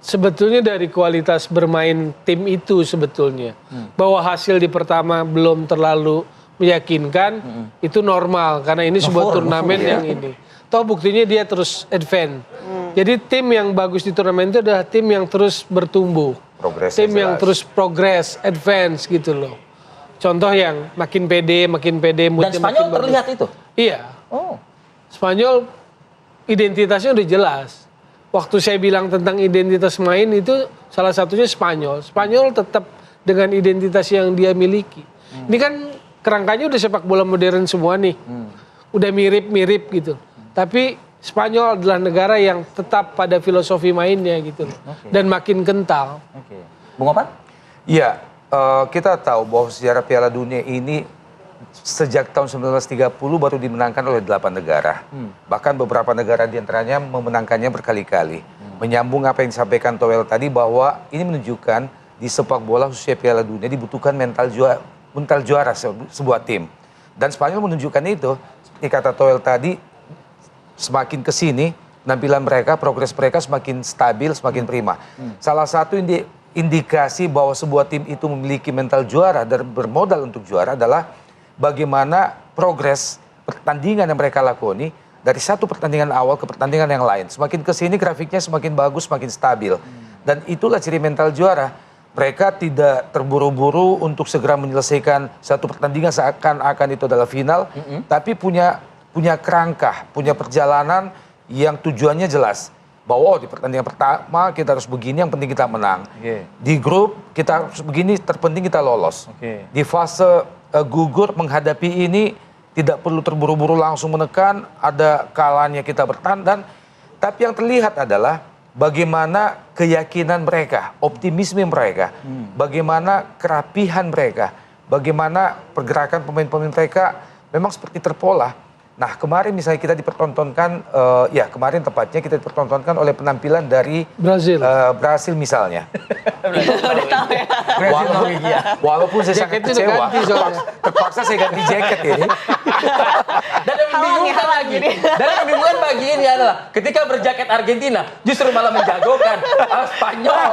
sebetulnya dari kualitas bermain tim itu sebetulnya. Bahwa hasil di pertama belum terlalu meyakinkan, itu normal karena ini sebuah turnamen yang ini. Toh buktinya dia terus advance. Jadi tim yang bagus di turnamen itu adalah tim yang terus bertumbuh. Progresnya Tim yang jelas. terus progress, advance gitu loh. Contoh yang makin pede, Dan moodnya Spanyol makin bagus. terlihat itu. Iya. Oh. Spanyol identitasnya udah jelas. Waktu saya bilang tentang identitas main itu salah satunya Spanyol. Spanyol tetap dengan identitas yang dia miliki. Ini kan kerangkanya udah sepak bola modern semua nih. Udah mirip-mirip gitu. Tapi Spanyol adalah negara yang tetap pada filosofi mainnya gitu loh. Dan makin kental. Oke. Bung Opan? Iya, kita tahu bahwa sejarah Piala Dunia ini sejak tahun 1930 baru dimenangkan oleh 8 negara. Bahkan beberapa negara diantaranya memenangkannya berkali-kali. Menyambung apa yang disampaikan Toel tadi bahwa ini menunjukkan di sepak bola khususnya Piala Dunia dibutuhkan mental juara sebuah tim. Dan Spanyol menunjukkan itu. Seperti kata Toel tadi, semakin kesini penampilan mereka, progres mereka semakin stabil, semakin prima. Salah satu indikasi bahwa sebuah tim itu memiliki mental juara dan bermodal untuk juara adalah bagaimana progres pertandingan yang mereka lakoni dari satu pertandingan awal ke pertandingan yang lain. Semakin kesini grafiknya semakin bagus, semakin stabil. Dan itulah ciri mental juara. Mereka tidak terburu-buru untuk segera menyelesaikan satu pertandingan seakan-akan itu adalah final, tapi punya kerangka, punya perjalanan yang tujuannya jelas. Bahwa di pertandingan pertama kita harus begini, yang penting kita menang. Di grup kita harus begini, terpenting kita lolos. Di fase gugur menghadapi ini tidak perlu terburu-buru langsung menekan, ada kalanya kita bertahan. Tapi yang terlihat adalah bagaimana keyakinan mereka, optimisme mereka, bagaimana kerapihan mereka, bagaimana pergerakan pemain-pemain mereka memang seperti terpola. Nah kemarin misalnya kita dipertontonkan, kemarin tepatnya kita dipertontonkan oleh penampilan dari Brasil misalnya. Walaupun saya sangat kecewa, terpaksa saya ganti jaket ini. Dan yang membingungkan lagi, dan yang membingungkan bagi ini adalah ketika berjaket Argentina justru malah menjagokan Spanyol.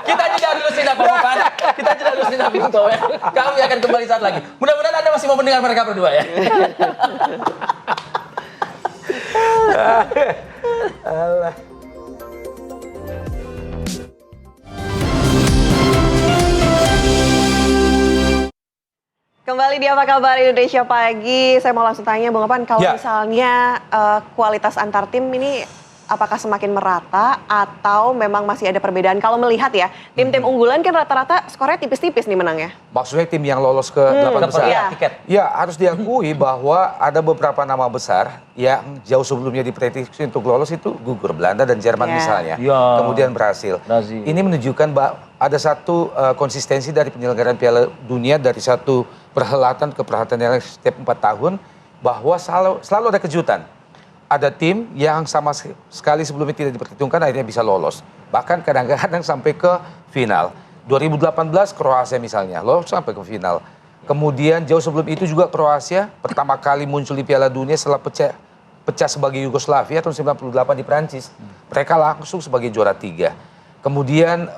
Kita jeda dulu sinar Bung Opan, kita jeda dulu sinar Bung Toel. Kami akan kembali saat lagi. Mudah-mudahan Anda masih mau mendengar mereka berdua ya. Allah. Kembali di Apa Kabar Indonesia Pagi, saya mau langsung tanya Bung Opan, kalau misalnya kualitas antar tim ini apakah semakin merata atau memang masih ada perbedaan? Kalau melihat ya, tim-tim unggulan kan rata-rata skornya tipis-tipis nih menangnya. Maksudnya tim yang lolos ke 8 besar? Iya. Harus diakui bahwa ada beberapa nama besar yang jauh sebelumnya diprediksi untuk lolos itu gugur. Belanda dan Jerman misalnya. Kemudian Brasil. Ini menunjukkan bahwa ada satu konsistensi dari penyelenggaraan Piala Dunia dari satu perhelatan ke perhelatan yang setiap 4 tahun, bahwa selalu ada kejutan. Ada tim yang sama sekali sebelumnya tidak diperhitungkan akhirnya bisa lolos. Bahkan kadang-kadang sampai ke final. 2018 Kroasia misalnya lolos sampai ke final. Kemudian jauh sebelum itu juga Kroasia pertama kali muncul di Piala Dunia setelah pecah sebagai Yugoslavia tahun 98 di Prancis. Mereka langsung sebagai juara 3. Kemudian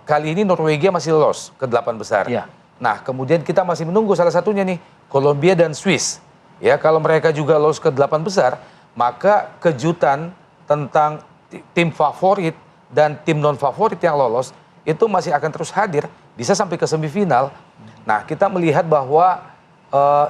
kali ini Norwegia masih lolos ke 8 besar. Nah kemudian kita masih menunggu salah satunya nih Kolombia dan Swiss. Ya kalau mereka juga lolos ke 8 besar, maka kejutan tentang tim favorit dan tim non favorit yang lolos itu masih akan terus hadir, bisa sampai ke semifinal. Nah kita melihat bahwa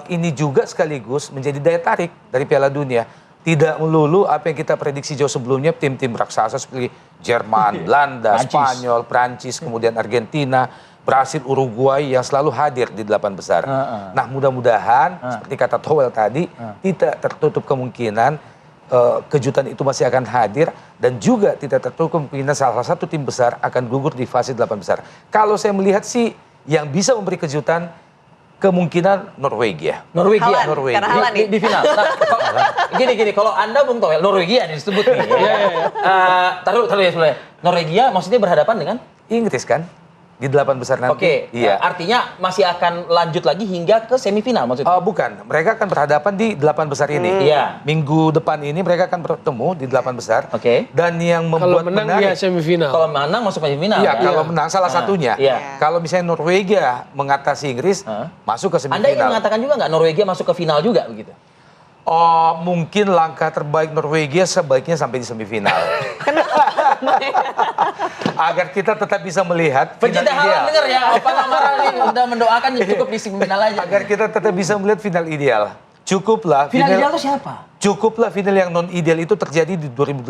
ini juga sekaligus menjadi daya tarik dari Piala Dunia. Tidak melulu apa yang kita prediksi jauh sebelumnya, tim-tim raksasa seperti Jerman, Belanda, Spanyol, Prancis, kemudian Argentina, Brasil, Uruguay yang selalu hadir di 8 besar. Nah mudah-mudahan seperti kata Toel tadi, tidak tertutup kemungkinan kejutan itu masih akan hadir, dan juga tidak tertutup kemungkinan salah satu tim besar akan gugur di fase 8 besar. Kalau saya melihat sih yang bisa memberi kejutan kemungkinan Norwegia. Di final. Nah, gini, kalau Anda Bung Toel, Norwegia yang disebut nih. Taruh ya sebenarnya. Norwegia maksudnya berhadapan dengan Inggris kan? di 8 besar nanti. Oke, Iya. artinya masih akan lanjut lagi hingga ke semifinal maksudnya? Bukan, mereka akan berhadapan di 8 besar ini. Iya. Minggu depan ini mereka akan bertemu di 8 besar. Oke. Dan yang Kalau membuat menang menarik, ya semifinal. Kalau menang masuk semifinal. Iya, kan? kalau menang salah satunya. Iya. Kalau misalnya Norwegia mengatasi Inggris, masuk ke Anda ingin semifinal. mengatakan juga nggak Norwegia masuk ke final juga begitu? Mungkin langkah terbaik Norwegia sebaiknya sampai di semifinal. Agar kita tetap bisa melihat final Pencinta ideal. Haaland dengar ya, Opa Amara ini udah mendoakan ya cukup di semifinal aja. Agar kita tetap bisa melihat final ideal. Cukuplah Final ideal itu siapa? Cukuplah final yang non ideal itu terjadi di 2018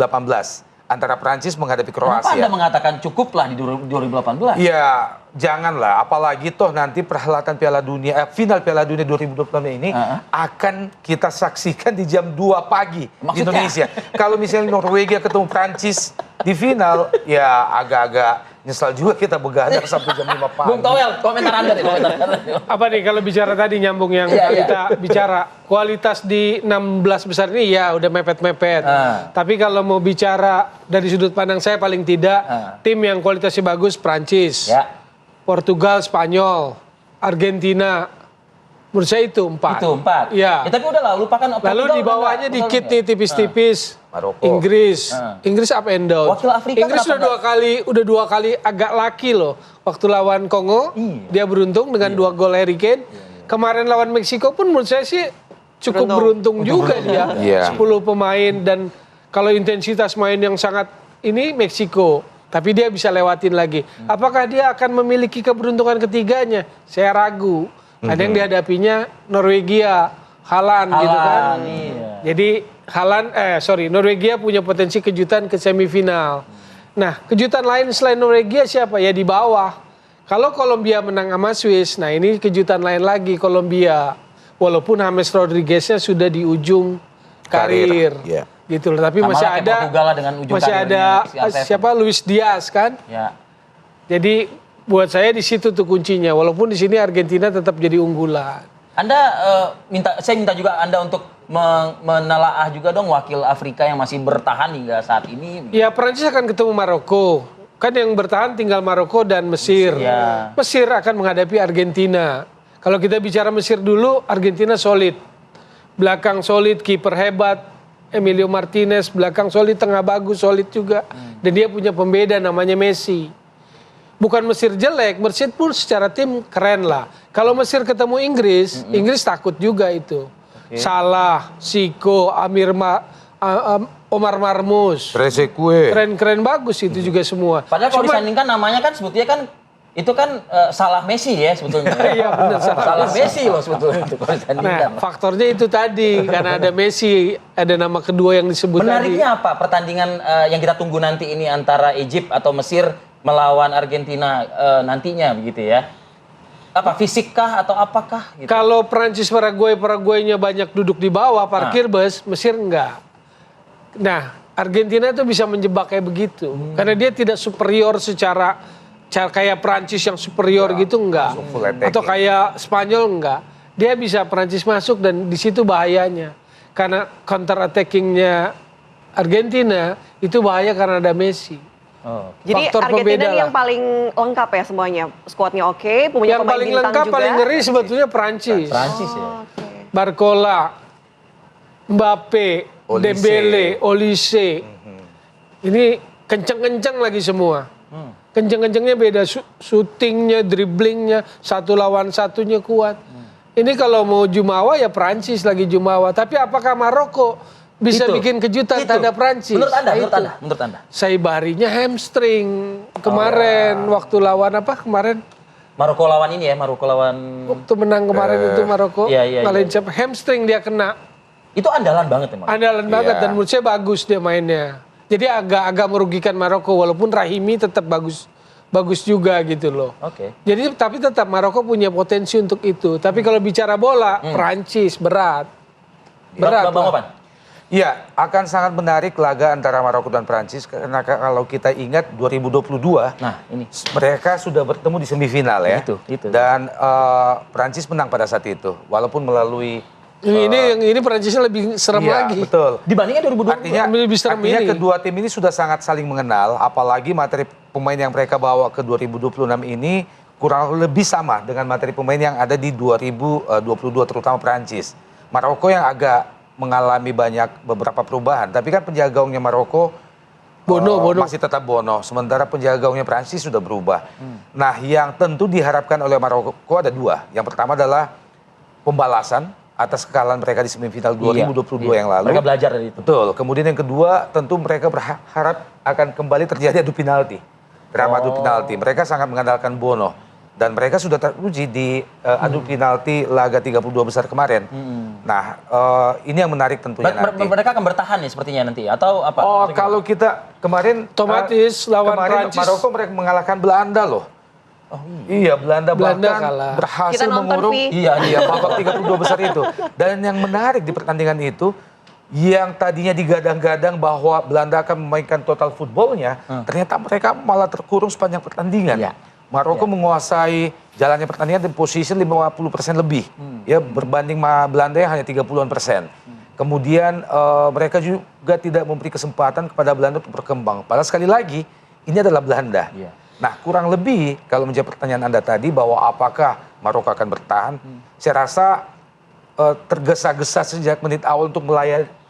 antara Prancis menghadapi Kenapa Anda Kroasia. mengatakan cukuplah di 2018? Ya, janganlah. Apalagi toh nanti perhelatan Piala Dunia, final Piala Dunia 2026 ini akan kita saksikan di jam 2 pagi di Maksudnya? Indonesia. Kalau misalnya Norwegia ketemu Prancis di final, ya agak-agak nyesal juga kita begadang sampai jam 5 pagi. Bung Toel, komentar Anda nih, komentar Anda. Apa nih kalau bicara tadi nyambung yang Iya, iya. kita bicara kualitas di 16 besar ini ya udah mepet-mepet. Tapi kalau mau bicara dari sudut pandang saya paling tidak tim yang kualitasnya bagus Prancis, Ya. Portugal, Spanyol, Argentina. Menurut saya itu 4. Itu 4. Iya. Ya, tapi udahlah, lupakan Portugal. Lalu di bawahnya udah dikit enggak. nih tipis-tipis. Maroko. Inggris. Inggris up and down. Wakil Afrika Inggris kenapa udah dua kali agak laki loh. Waktu lawan Kongo, dia beruntung dengan 2 gol Harry Kane. Kemarin lawan Meksiko pun menurut saya sih cukup beruntung juga dia. Iya. 10 pemain dan kalau intensitas main yang sangat ini Meksiko. Tapi dia bisa lewatin lagi. Apakah dia akan memiliki keberuntungan ketiganya? Saya ragu. Ada yang dihadapinya Norwegia, Haaland gitu kan. Iya. Jadi Norwegia punya potensi kejutan ke semifinal. Nah, kejutan lain selain Norwegia siapa? Ya di bawah. Kalau Kolombia menang sama Swiss, nah ini kejutan lain lagi Kolombia. Walaupun James Rodriguez-nya sudah di ujung karir. Iya. Gitu loh, tapi Sama masih lah kayak ada Portugal lah dengan ujung masih karirnya ada si Alves. siapa Luis Diaz kan? Ya. Jadi buat saya di situ tuh kuncinya. Walaupun di sini Argentina tetap jadi unggulan. Anda saya minta juga Anda untuk menelaah juga dong wakil Afrika yang masih bertahan hingga saat ini. Ya Prancis akan ketemu Maroko. Kan yang bertahan tinggal Maroko dan Mesir. Ya. Mesir akan menghadapi Argentina. Kalau kita bicara Mesir dulu, Argentina solid. Belakang solid, kiper hebat. Emilio Martinez, belakang solid, tengah bagus, solid juga. Dan dia punya pembeda namanya Messi. Bukan Mesir jelek, Mesir pun secara tim keren lah. Kalau Mesir ketemu Inggris, Inggris takut juga itu. Salah, Siko, Omar Marmuz. Trezeguet. Keren-keren bagus itu juga semua. Padahal kalau Cuma- disandingkan namanya kan sebetulnya kan itu kan salah Messi ya sebetulnya. Iya, benar, salah Messi loh sebetulnya itu kalau disandingkan. Nah, faktornya itu tadi karena ada Messi, ada nama kedua yang disebut Menariknya apa pertandingan yang kita tunggu nanti ini antara Egypt atau Mesir melawan Argentina nantinya begitu ya? Apa fisikkah atau apakah? Gitu. Kalau Prancis Paraguay-nya banyak duduk di bawah, parkir bus, Mesir enggak. Nah, Argentina itu bisa menjebak kayak begitu. Karena dia tidak superior secara kayak Prancis yang superior gitu enggak. full attack Atau ya. kayak Spanyol enggak. Dia bisa Prancis masuk dan di situ bahayanya. Karena counter attackingnya Argentina itu bahaya karena ada Messi. Jadi Faktor Argentina pembeda ini lah. yang paling lengkap ya semuanya. Skuadnya oke, punya Yang pemain paling bintang lengkap, juga. paling ngeri sebetulnya Prancis. Prancis ya. Barcola, Mbappe, Olise. Dembele, Olise. Ini kenceng-kenceng lagi semua. Kenceng-kencengnya beda, syutingnya, dribblingnya, satu lawan satunya kuat. Ini kalau mau jumawa ya Prancis lagi jumawa. Tapi apakah Maroko bisa Itu. bikin kejutan Itu. tanda Prancis? Menurut Anda, Nah, menurut itu. Anda, menurut Anda. Saibarinya hamstring kemarin waktu lawan apa kemarin? Maroko lawan ini ya, Maroko lawan Waktu menang kemarin itu Maroko, iya, ngalahin iya. siapa? Hamstring dia kena. itu andalan banget emang. Andalan banget Iya. dan menurut saya bagus dia mainnya. Jadi agak merugikan Maroko walaupun Rahimi tetap bagus juga gitu loh. Oke. Jadi tapi tetap Maroko punya potensi untuk itu. Tapi kalau bicara bola, Prancis berat. Berat. Bang lah. Opan. Iya, akan sangat menarik laga antara Maroko dan Prancis karena kalau kita ingat 2022 Nah, ini. mereka sudah bertemu di semifinal ya. Itu. Dan Prancis menang pada saat itu walaupun melalui Ini Perancisnya lebih serem iya, lagi. Betul. Dibandingkan 2020. Artinya kedua tim ini sudah sangat saling mengenal, apalagi materi pemain yang mereka bawa ke 2026 ini kurang lebih sama dengan materi pemain yang ada di 2022, terutama Perancis. Maroko yang agak mengalami beberapa perubahan, tapi kan penjaga gawangnya Maroko Bono. masih tetap Bono, sementara penjaga gawangnya Perancis sudah berubah. Nah, yang tentu diharapkan oleh Maroko ada dua. Yang pertama adalah pembalasan atas kekalahan mereka di semifinal 2022 yang lalu. Mereka belajar dari itu. Betul. Kemudian yang kedua, tentu mereka berharap akan kembali terjadi adu penalti. Drama adu penalti. Mereka sangat mengandalkan Bono. Dan mereka sudah teruji di adu penalti laga 32 besar kemarin. Nah, ini yang menarik tentunya nanti. Mereka akan bertahan nih sepertinya nanti atau apa? Oh, kalau kita kemarin otomatis lawan Prancis. Maroko mereka mengalahkan Belanda loh. Oh, iya, Belanda bahkan kalah. berhasil mengurung babak 32 besar itu. Dan yang menarik di pertandingan itu, yang tadinya digadang-gadang bahwa Belanda akan memainkan total footballnya, ternyata mereka malah terkurung sepanjang pertandingan. Maroko menguasai jalannya pertandingan di posisi 50% lebih, ya berbanding Belanda yang hanya 30-an%. Kemudian mereka juga tidak memberi kesempatan kepada Belanda untuk berkembang. Padahal sekali lagi ini adalah Belanda. Nah, kurang lebih kalau menjawab pertanyaan Anda tadi bahwa apakah Maroko akan bertahan, saya rasa tergesa-gesa sejak menit awal untuk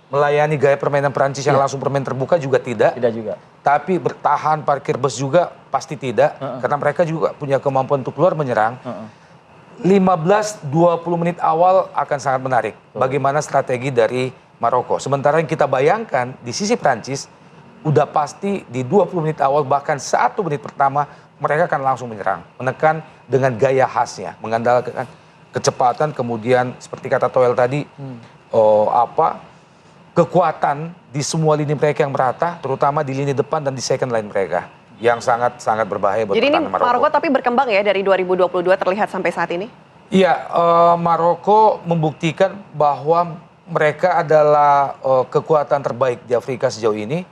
melayani gaya permainan Perancis yang langsung bermain terbuka juga tidak. Tidak juga. Tapi bertahan parkir bus juga pasti tidak, karena mereka juga punya kemampuan untuk keluar menyerang. 15-20 menit awal akan sangat menarik. Bagaimana strategi dari Maroko. Sementara yang kita bayangkan di sisi Perancis, udah pasti di 20 menit awal bahkan 1 menit pertama mereka akan langsung menyerang. Menekan dengan gaya khasnya, mengandalkan kecepatan, kemudian seperti kata Toel tadi, kekuatan di semua lini mereka yang merata, terutama di lini depan dan di second line mereka, yang sangat berbahaya buat pertahanan Maroko. Maroko tapi berkembang ya dari 2022 terlihat sampai saat ini? Iya, Maroko membuktikan bahwa mereka adalah kekuatan terbaik di Afrika sejauh ini.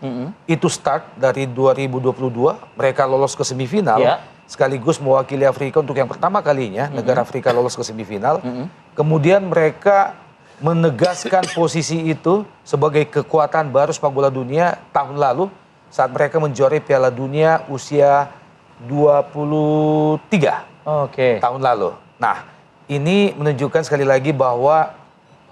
Itu start dari 2022, mereka lolos ke semifinal, sekaligus mewakili Afrika untuk yang pertama kalinya, negara Afrika lolos ke semifinal. Kemudian mereka menegaskan posisi itu sebagai kekuatan baru sepak bola dunia tahun lalu saat mereka menjuarai Piala Dunia usia 23 tahun lalu. Nah, ini menunjukkan sekali lagi bahwa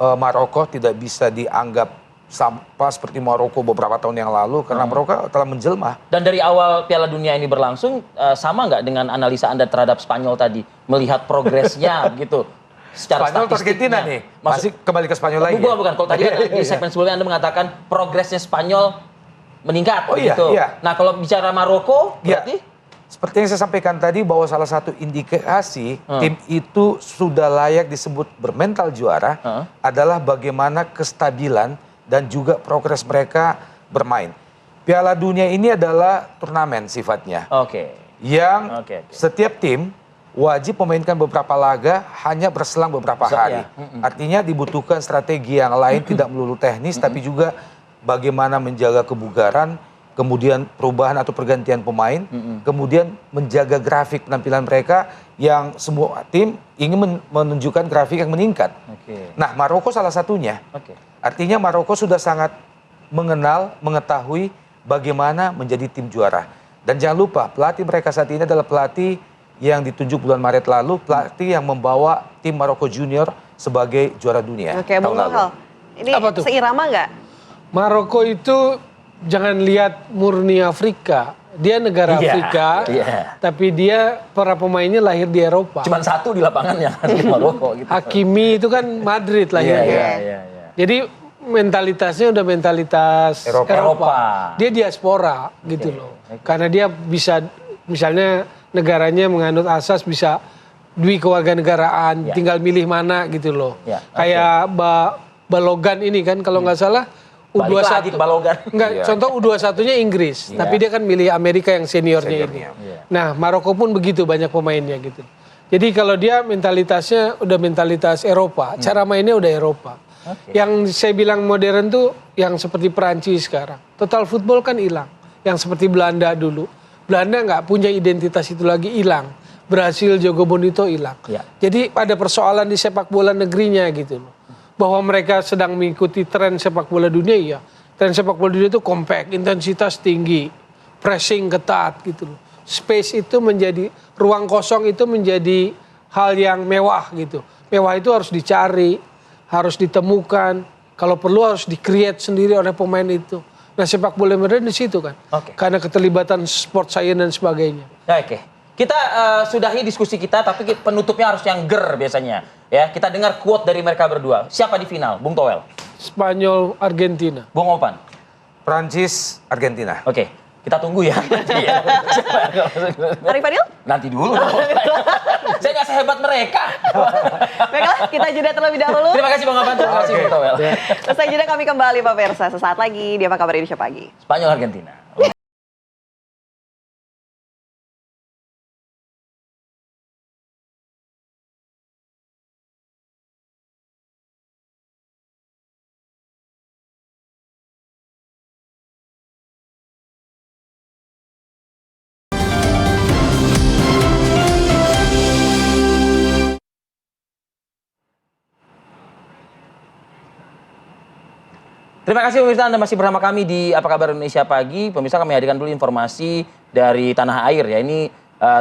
Maroko tidak bisa dianggap sampah seperti Maroko beberapa tahun yang lalu karena Maroko telah menjelma. Dan dari awal Piala Dunia ini berlangsung, sama nggak dengan analisa Anda terhadap Spanyol tadi? Melihat progresnya gitu. Secara Spanyol atau Argentina nih? Masih kembali ke Spanyol lagi? Bukan. Kalau tadi di segmen sebelumnya Anda mengatakan progresnya Spanyol meningkat. Iya. Nah, kalau bicara Maroko, berarti? Seperti yang saya sampaikan tadi bahwa salah satu indikasi tim itu sudah layak disebut bermental juara adalah bagaimana kestabilan dan juga progres mereka bermain. Piala Dunia ini adalah turnamen sifatnya. Yang setiap tim wajib memainkan beberapa laga hanya berselang beberapa hari. Artinya dibutuhkan strategi yang lain, tidak melulu teknis, tapi juga bagaimana menjaga kebugaran, kemudian perubahan atau pergantian pemain, kemudian menjaga grafik penampilan mereka yang semua tim ingin menunjukkan grafik yang meningkat. Nah, Maroko salah satunya. Artinya Maroko sudah sangat mengetahui bagaimana menjadi tim juara. Dan jangan lupa, pelatih mereka saat ini adalah pelatih yang ditunjuk bulan Maret lalu, pelatih yang membawa tim Maroko Junior sebagai juara dunia tahun lalu. Ini seirama nggak? Maroko itu jangan lihat murni Afrika, dia negara Afrika, tapi dia para pemainnya lahir di Eropa. Cuman satu di lapangan yang di Maroko gitu. Hakimi itu kan Madrid lahirnya. Jadi mentalitasnya udah mentalitas Eropa. Dia diaspora gitu loh. Karena dia bisa, misalnya negaranya menganut asas bisa kewarganegaraan, tinggal milih mana gitu loh. Kayak Balogan ini kan kalau nggak salah U21 contoh U21-nya Inggris, tapi dia kan milih Amerika yang seniornya ini. Nah, Maroko pun begitu banyak pemainnya gitu. Jadi kalau dia mentalitasnya udah mentalitas Eropa, cara mainnya udah Eropa. Yang saya bilang modern tuh yang seperti Perancis sekarang. Total football kan hilang. Yang seperti Belanda dulu. Belanda nggak punya identitas itu lagi, hilang. Brasil, Jogo Bonito hilang. Jadi ada persoalan di sepak bola negerinya gitu loh. bahwa mereka sedang mengikuti tren sepak bola dunia, iya. Tren sepak bola dunia itu compact, intensitas tinggi, pressing ketat gitu loh. Space itu menjadi, ruang kosong itu menjadi hal yang mewah gitu. Mewah itu harus dicari, harus ditemukan, kalau perlu harus di-create sendiri oleh pemain itu. Nah sepak bola modern di situ kan, karena keterlibatan sport science dan sebagainya. Ya, oke. Kita sudahi diskusi kita, tapi penutupnya harus yang ger biasanya. Ya, kita dengar quote dari mereka berdua. Siapa di final? Bung Toel. Spanyol, Argentina. Bung Opan. Prancis, Argentina. Oke, kita tunggu ya. Arif Fadil? Nanti dulu. Saya nggak sehebat mereka. Baiklah, kita jeda terlebih dahulu. Terima kasih Bang Opan, terima kasih Bung Toel. Selesai jeda kami kembali Pak Persa. Sesaat lagi di Apa Kabar Indonesia Pagi. Spanyol, Argentina. Terima kasih pemirsa, Anda masih bersama kami di Apa Kabar Indonesia Pagi. Pemirsa, kami hadirkan dulu informasi dari tanah air ya. Ini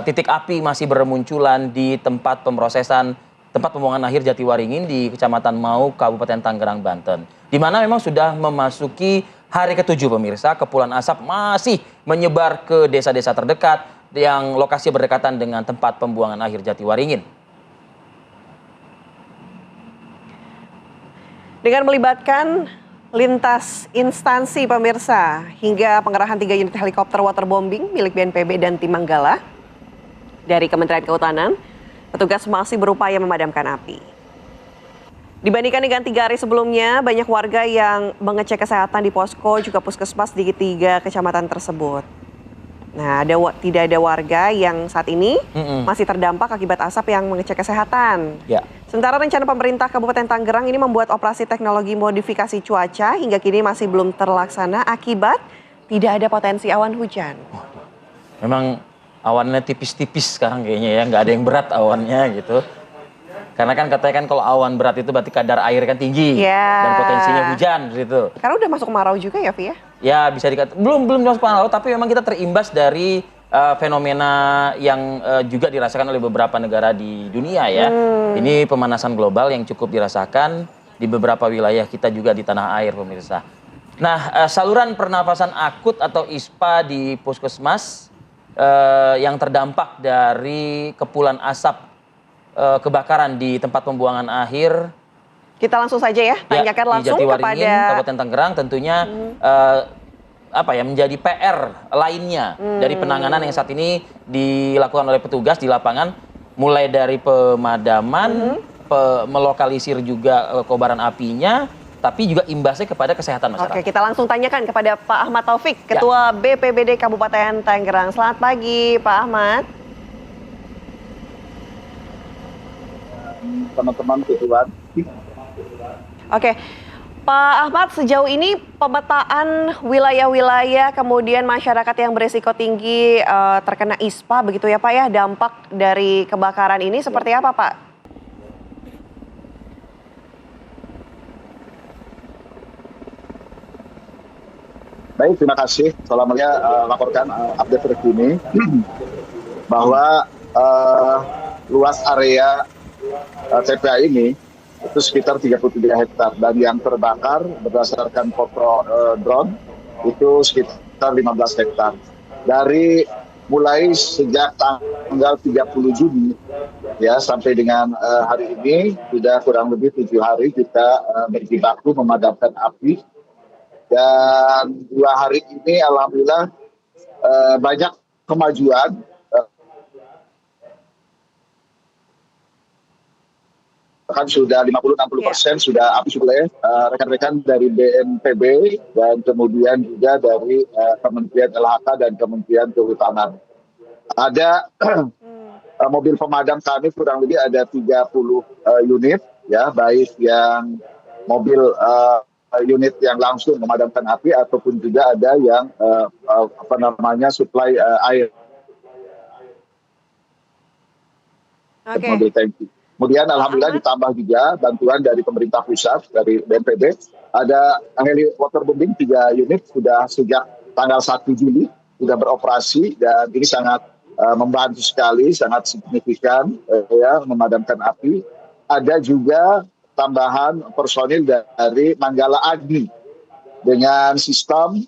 titik api masih bermunculan di tempat pemrosesan, tempat pembuangan akhir Jatiwaringin di Kecamatan Mau, Kabupaten Tangerang, Banten. Di mana memang sudah memasuki hari ke-7 pemirsa, kepulan asap masih menyebar ke desa-desa terdekat yang lokasi berdekatan dengan tempat pembuangan akhir Jatiwaringin. Dengan melibatkan lintas instansi pemirsa hingga pengerahan 3 unit helikopter waterbombing milik BNPB dan tim Manggala dari Kementerian Kehutanan, petugas masih berupaya memadamkan api. Dibandingkan dengan 3 hari sebelumnya, banyak warga yang mengecek kesehatan di posko juga puskesmas di 3 kecamatan tersebut. Nah, tidak ada warga yang saat ini masih terdampak akibat asap yang mengecek kesehatan. Ya. Sementara rencana pemerintah Kabupaten Tangerang ini membuat operasi teknologi modifikasi cuaca hingga kini masih belum terlaksana akibat tidak ada potensi awan hujan. Memang awannya tipis-tipis sekarang kayaknya ya, nggak ada yang berat awannya gitu. Karena kan katanya kan kalau awan berat itu berarti kadar air kan tinggi dan potensinya hujan gitu. Karena udah masuk kemarau juga ya, Vi ya? Ya, bisa dikatakan belum masuk kemarau, tapi memang kita terimbas dari fenomena yang juga dirasakan oleh beberapa negara di dunia ya. Ini pemanasan global yang cukup dirasakan di beberapa wilayah kita juga di tanah air pemirsa. Nah, saluran pernafasan akut atau ISPA di puskesmas yang terdampak dari kepulan asap kebakaran di tempat pembuangan akhir. Kita langsung saja ya, tanyakan langsung kepada Kabupaten Tangerang tentunya menjadi PR lainnya dari penanganan yang saat ini dilakukan oleh petugas di lapangan, mulai dari pemadaman, melokalisir juga kobaran apinya, tapi juga imbasnya kepada kesehatan masyarakat. Oke, kita langsung tanyakan kepada Pak Ahmad Taufik, Ketua BPBD Kabupaten Tangerang. Selamat pagi, Pak Ahmad. Teman-teman ketua. Oke, Pak Ahmad, sejauh ini pemetaan wilayah-wilayah kemudian masyarakat yang berisiko tinggi terkena ISPA begitu ya Pak ya, dampak dari kebakaran ini seperti apa Pak? Baik, terima kasih. Selamanya laporkan update terkini bahwa luas area TPA ini itu sekitar 33 hektar dan yang terbakar berdasarkan foto drone itu sekitar 15 hektar. Dari mulai sejak tanggal 30 Juni ya sampai dengan hari ini sudah kurang lebih 7 hari kita berjibaku memadamkan api, dan 2 hari ini alhamdulillah banyak kemajuan. Kan sudah 50-60% sudah api sudah rekan-rekan dari BNPB dan kemudian juga dari Kementerian LHK dan Kementerian Kehutanan. Ada mobil pemadam kami kurang lebih ada 30 unit ya, baik yang mobil unit yang langsung memadamkan api ataupun juga ada yang supply air. Oke. Mobil tangki. Kemudian alhamdulillah ditambah juga bantuan dari pemerintah pusat, dari BNPB. Ada heli waterbombing 3 unit sudah sejak tanggal 1 Juli sudah beroperasi, dan ini sangat membantu sekali, sangat signifikan ya memadamkan api. Ada juga tambahan personil dari Manggala Agni dengan sistem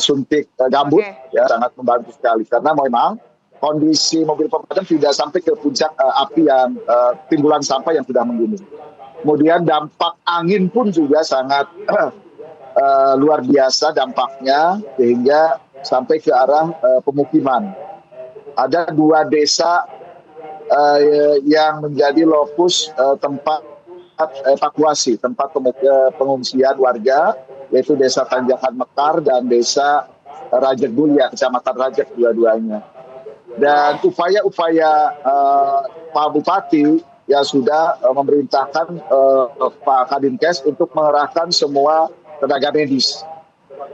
suntik gambut, ya sangat membantu sekali, karena memang kondisi mobil pemadam tidak sampai ke puncak api yang timbulan sampah yang sudah menggunung. Kemudian dampak angin pun juga sangat luar biasa dampaknya, sehingga sampai ke arah pemukiman. Ada 2 desa yang menjadi lokus tempat evakuasi, tempat pengungsian warga, yaitu Desa Tanjakan Mekar dan Desa Rajek Mulia, Kecamatan Rajek dua-duanya. Dan upaya-upaya Pak Bupati yang sudah memerintahkan Pak Kadinkes untuk mengerahkan semua tenaga medis.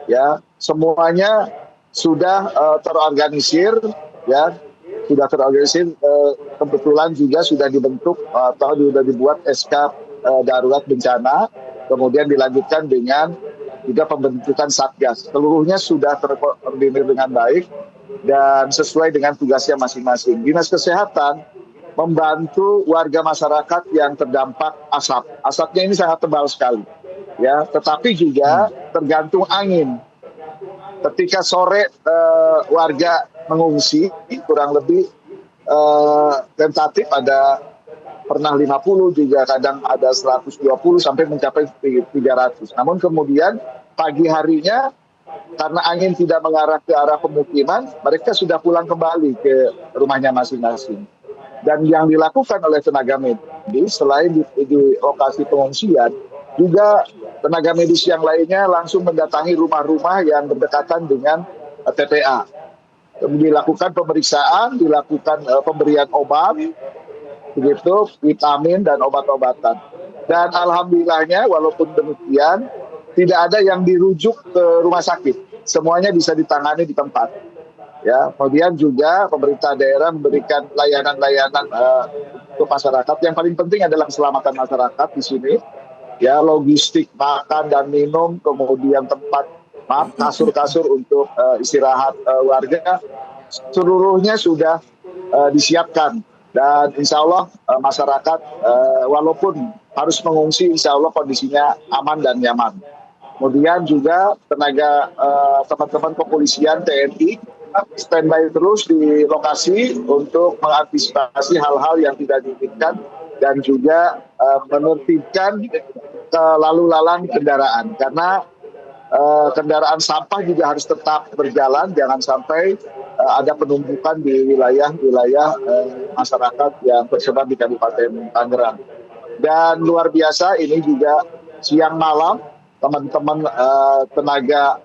Ya, semuanya sudah terorganisir, ya, sudah terorganisir. Kebetulan juga sudah dibentuk atau sudah dibuat SK darurat bencana, kemudian dilanjutkan dengan juga pembentukan satgas. Seluruhnya sudah terkoordinir dengan baik dan sesuai dengan tugasnya masing-masing. Dinas Kesehatan membantu warga masyarakat yang terdampak asap. Asapnya ini sangat tebal sekali, ya. Tetapi juga tergantung angin. Ketika sore warga mengungsi, kurang lebih tentatif ada pernah 50, juga kadang ada 120 sampai mencapai 300. Namun kemudian pagi harinya karena angin tidak mengarah ke arah pemukiman, mereka sudah pulang kembali ke rumahnya masing-masing. Dan yang dilakukan oleh tenaga medis selain di lokasi pengungsian, juga tenaga medis yang lainnya langsung mendatangi rumah-rumah yang berdekatan dengan TPA. Dilakukan pemeriksaan, dilakukan pemberian obat, begitu, vitamin dan obat-obatan. Dan alhamdulillahnya walaupun demikian tidak ada yang dirujuk ke rumah sakit, semuanya bisa ditangani di tempat. Ya, kemudian juga pemerintah daerah memberikan layanan-layanan untuk masyarakat. Yang paling penting adalah keselamatan masyarakat di sini. Ya, logistik makan dan minum, kemudian tempat kasur-kasur untuk istirahat warga, seluruhnya sudah disiapkan. Dan insya Allah masyarakat walaupun harus mengungsi, insya Allah kondisinya aman dan nyaman. Kemudian juga tenaga teman-teman kepolisian TNI standby terus di lokasi untuk mengantisipasi hal-hal yang tidak diinginkan dan juga menertibkan lalu lalang kendaraan. Karena kendaraan sampah juga harus tetap berjalan, jangan sampai ada penumpukan di wilayah-wilayah masyarakat yang tersebar di Kabupaten Tangerang. Dan luar biasa ini juga siang malam teman-teman tenaga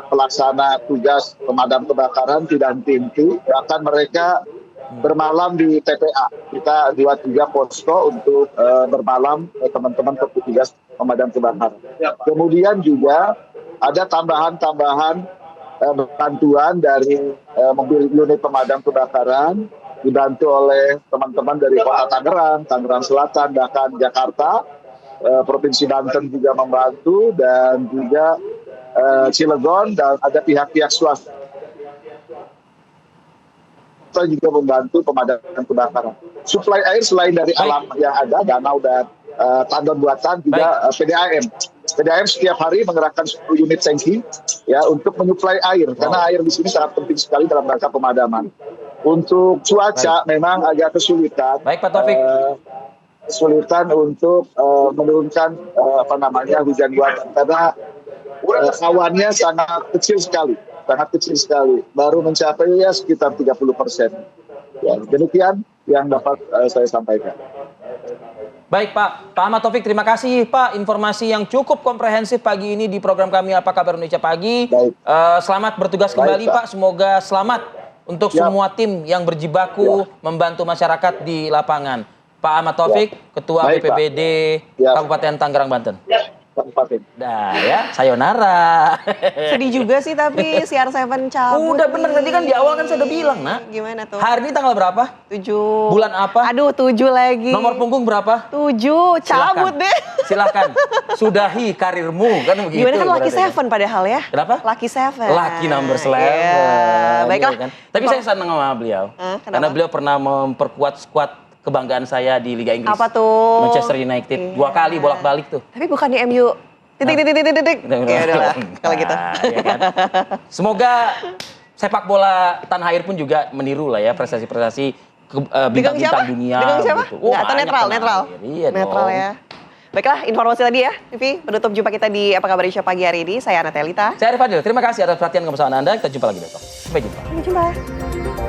pelaksana tugas pemadam kebakaran tidak henti-henti, bahkan mereka bermalam di TPA. Kita 2-3 posko untuk bermalam teman-teman petugas pemadam kebakaran. Kemudian juga ada tambahan-tambahan bantuan dari mobil unit pemadam kebakaran, dibantu oleh teman-teman dari Kota Tangerang, Tangerang Selatan, bahkan Jakarta, Provinsi Banten juga membantu, dan juga Cilegon, dan ada pihak-pihak swasta juga membantu pemadaman kebakaran. Suplai air selain dari alam yang ada, danau dan tandon buatan, juga PDAM. PDAM setiap hari mengerahkan 10 unit tangki ya untuk menyuplai air, karena air di sini sangat penting sekali dalam rangka pemadaman. Untuk cuaca memang agak kesulitan. Baik, Pak Taufik. Kesulitan untuk menurunkan hujan buatan, karena awannya sangat kecil sekali. Baru mencapai ya sekitar 30%. Ya, demikian yang dapat saya sampaikan. Baik Pak Ahmad Taufik, terima kasih Pak, informasi yang cukup komprehensif pagi ini di program kami Apa Kabar Indonesia Pagi. Selamat bertugas kembali Pak, semoga selamat untuk semua tim yang berjibaku membantu masyarakat di lapangan. Pak Ahmad Taufik, Ketua BPBD Kabupaten Tangerang, Banten. kabupaten. Nah ya, sayonara. Sedih juga sih tapi CR7 cabut. Udah bener, tadi kan di awal kan saya udah bilang, Nak. Gimana tuh? Hari ini tanggal berapa? 7. Bulan apa? Aduh, 7 lagi. Nomor punggung berapa? 7, cabut deh. Silakan, sudahi karirmu, kan begitu. Gimana kan Lucky berarti. Seven padahal ya? Kenapa? Lucky Seven. Lucky number 11. Iya, baiklah. Kan? Tapi saya senang sama beliau. Kenapa? Karena beliau pernah memperkuat skuad kebanggaan saya di Liga Inggris. Apa tuh? Manchester United. 2 kali bolak-balik tuh. Tapi bukan di MU. Titik. Ya udahlah, kalau gitu. Ya kan? Semoga sepak bola tanah air pun juga meniru lah ya prestasi-prestasi bintang-bintang dunia. Digang siapa? Gitu. Nggak, atau banyak netral? tanah Netral. air. Iya Netral dong. ya. Baiklah, informasi tadi ya, TV. Penutup jumpa kita di Apa Kabar Indonesia pagi hari ini. Saya Ana Telita. Saya Arif Fadil. Terima kasih atas perhatian kebersamaan Anda. Kita jumpa lagi besok. Sampai jumpa. Sampai jumpa.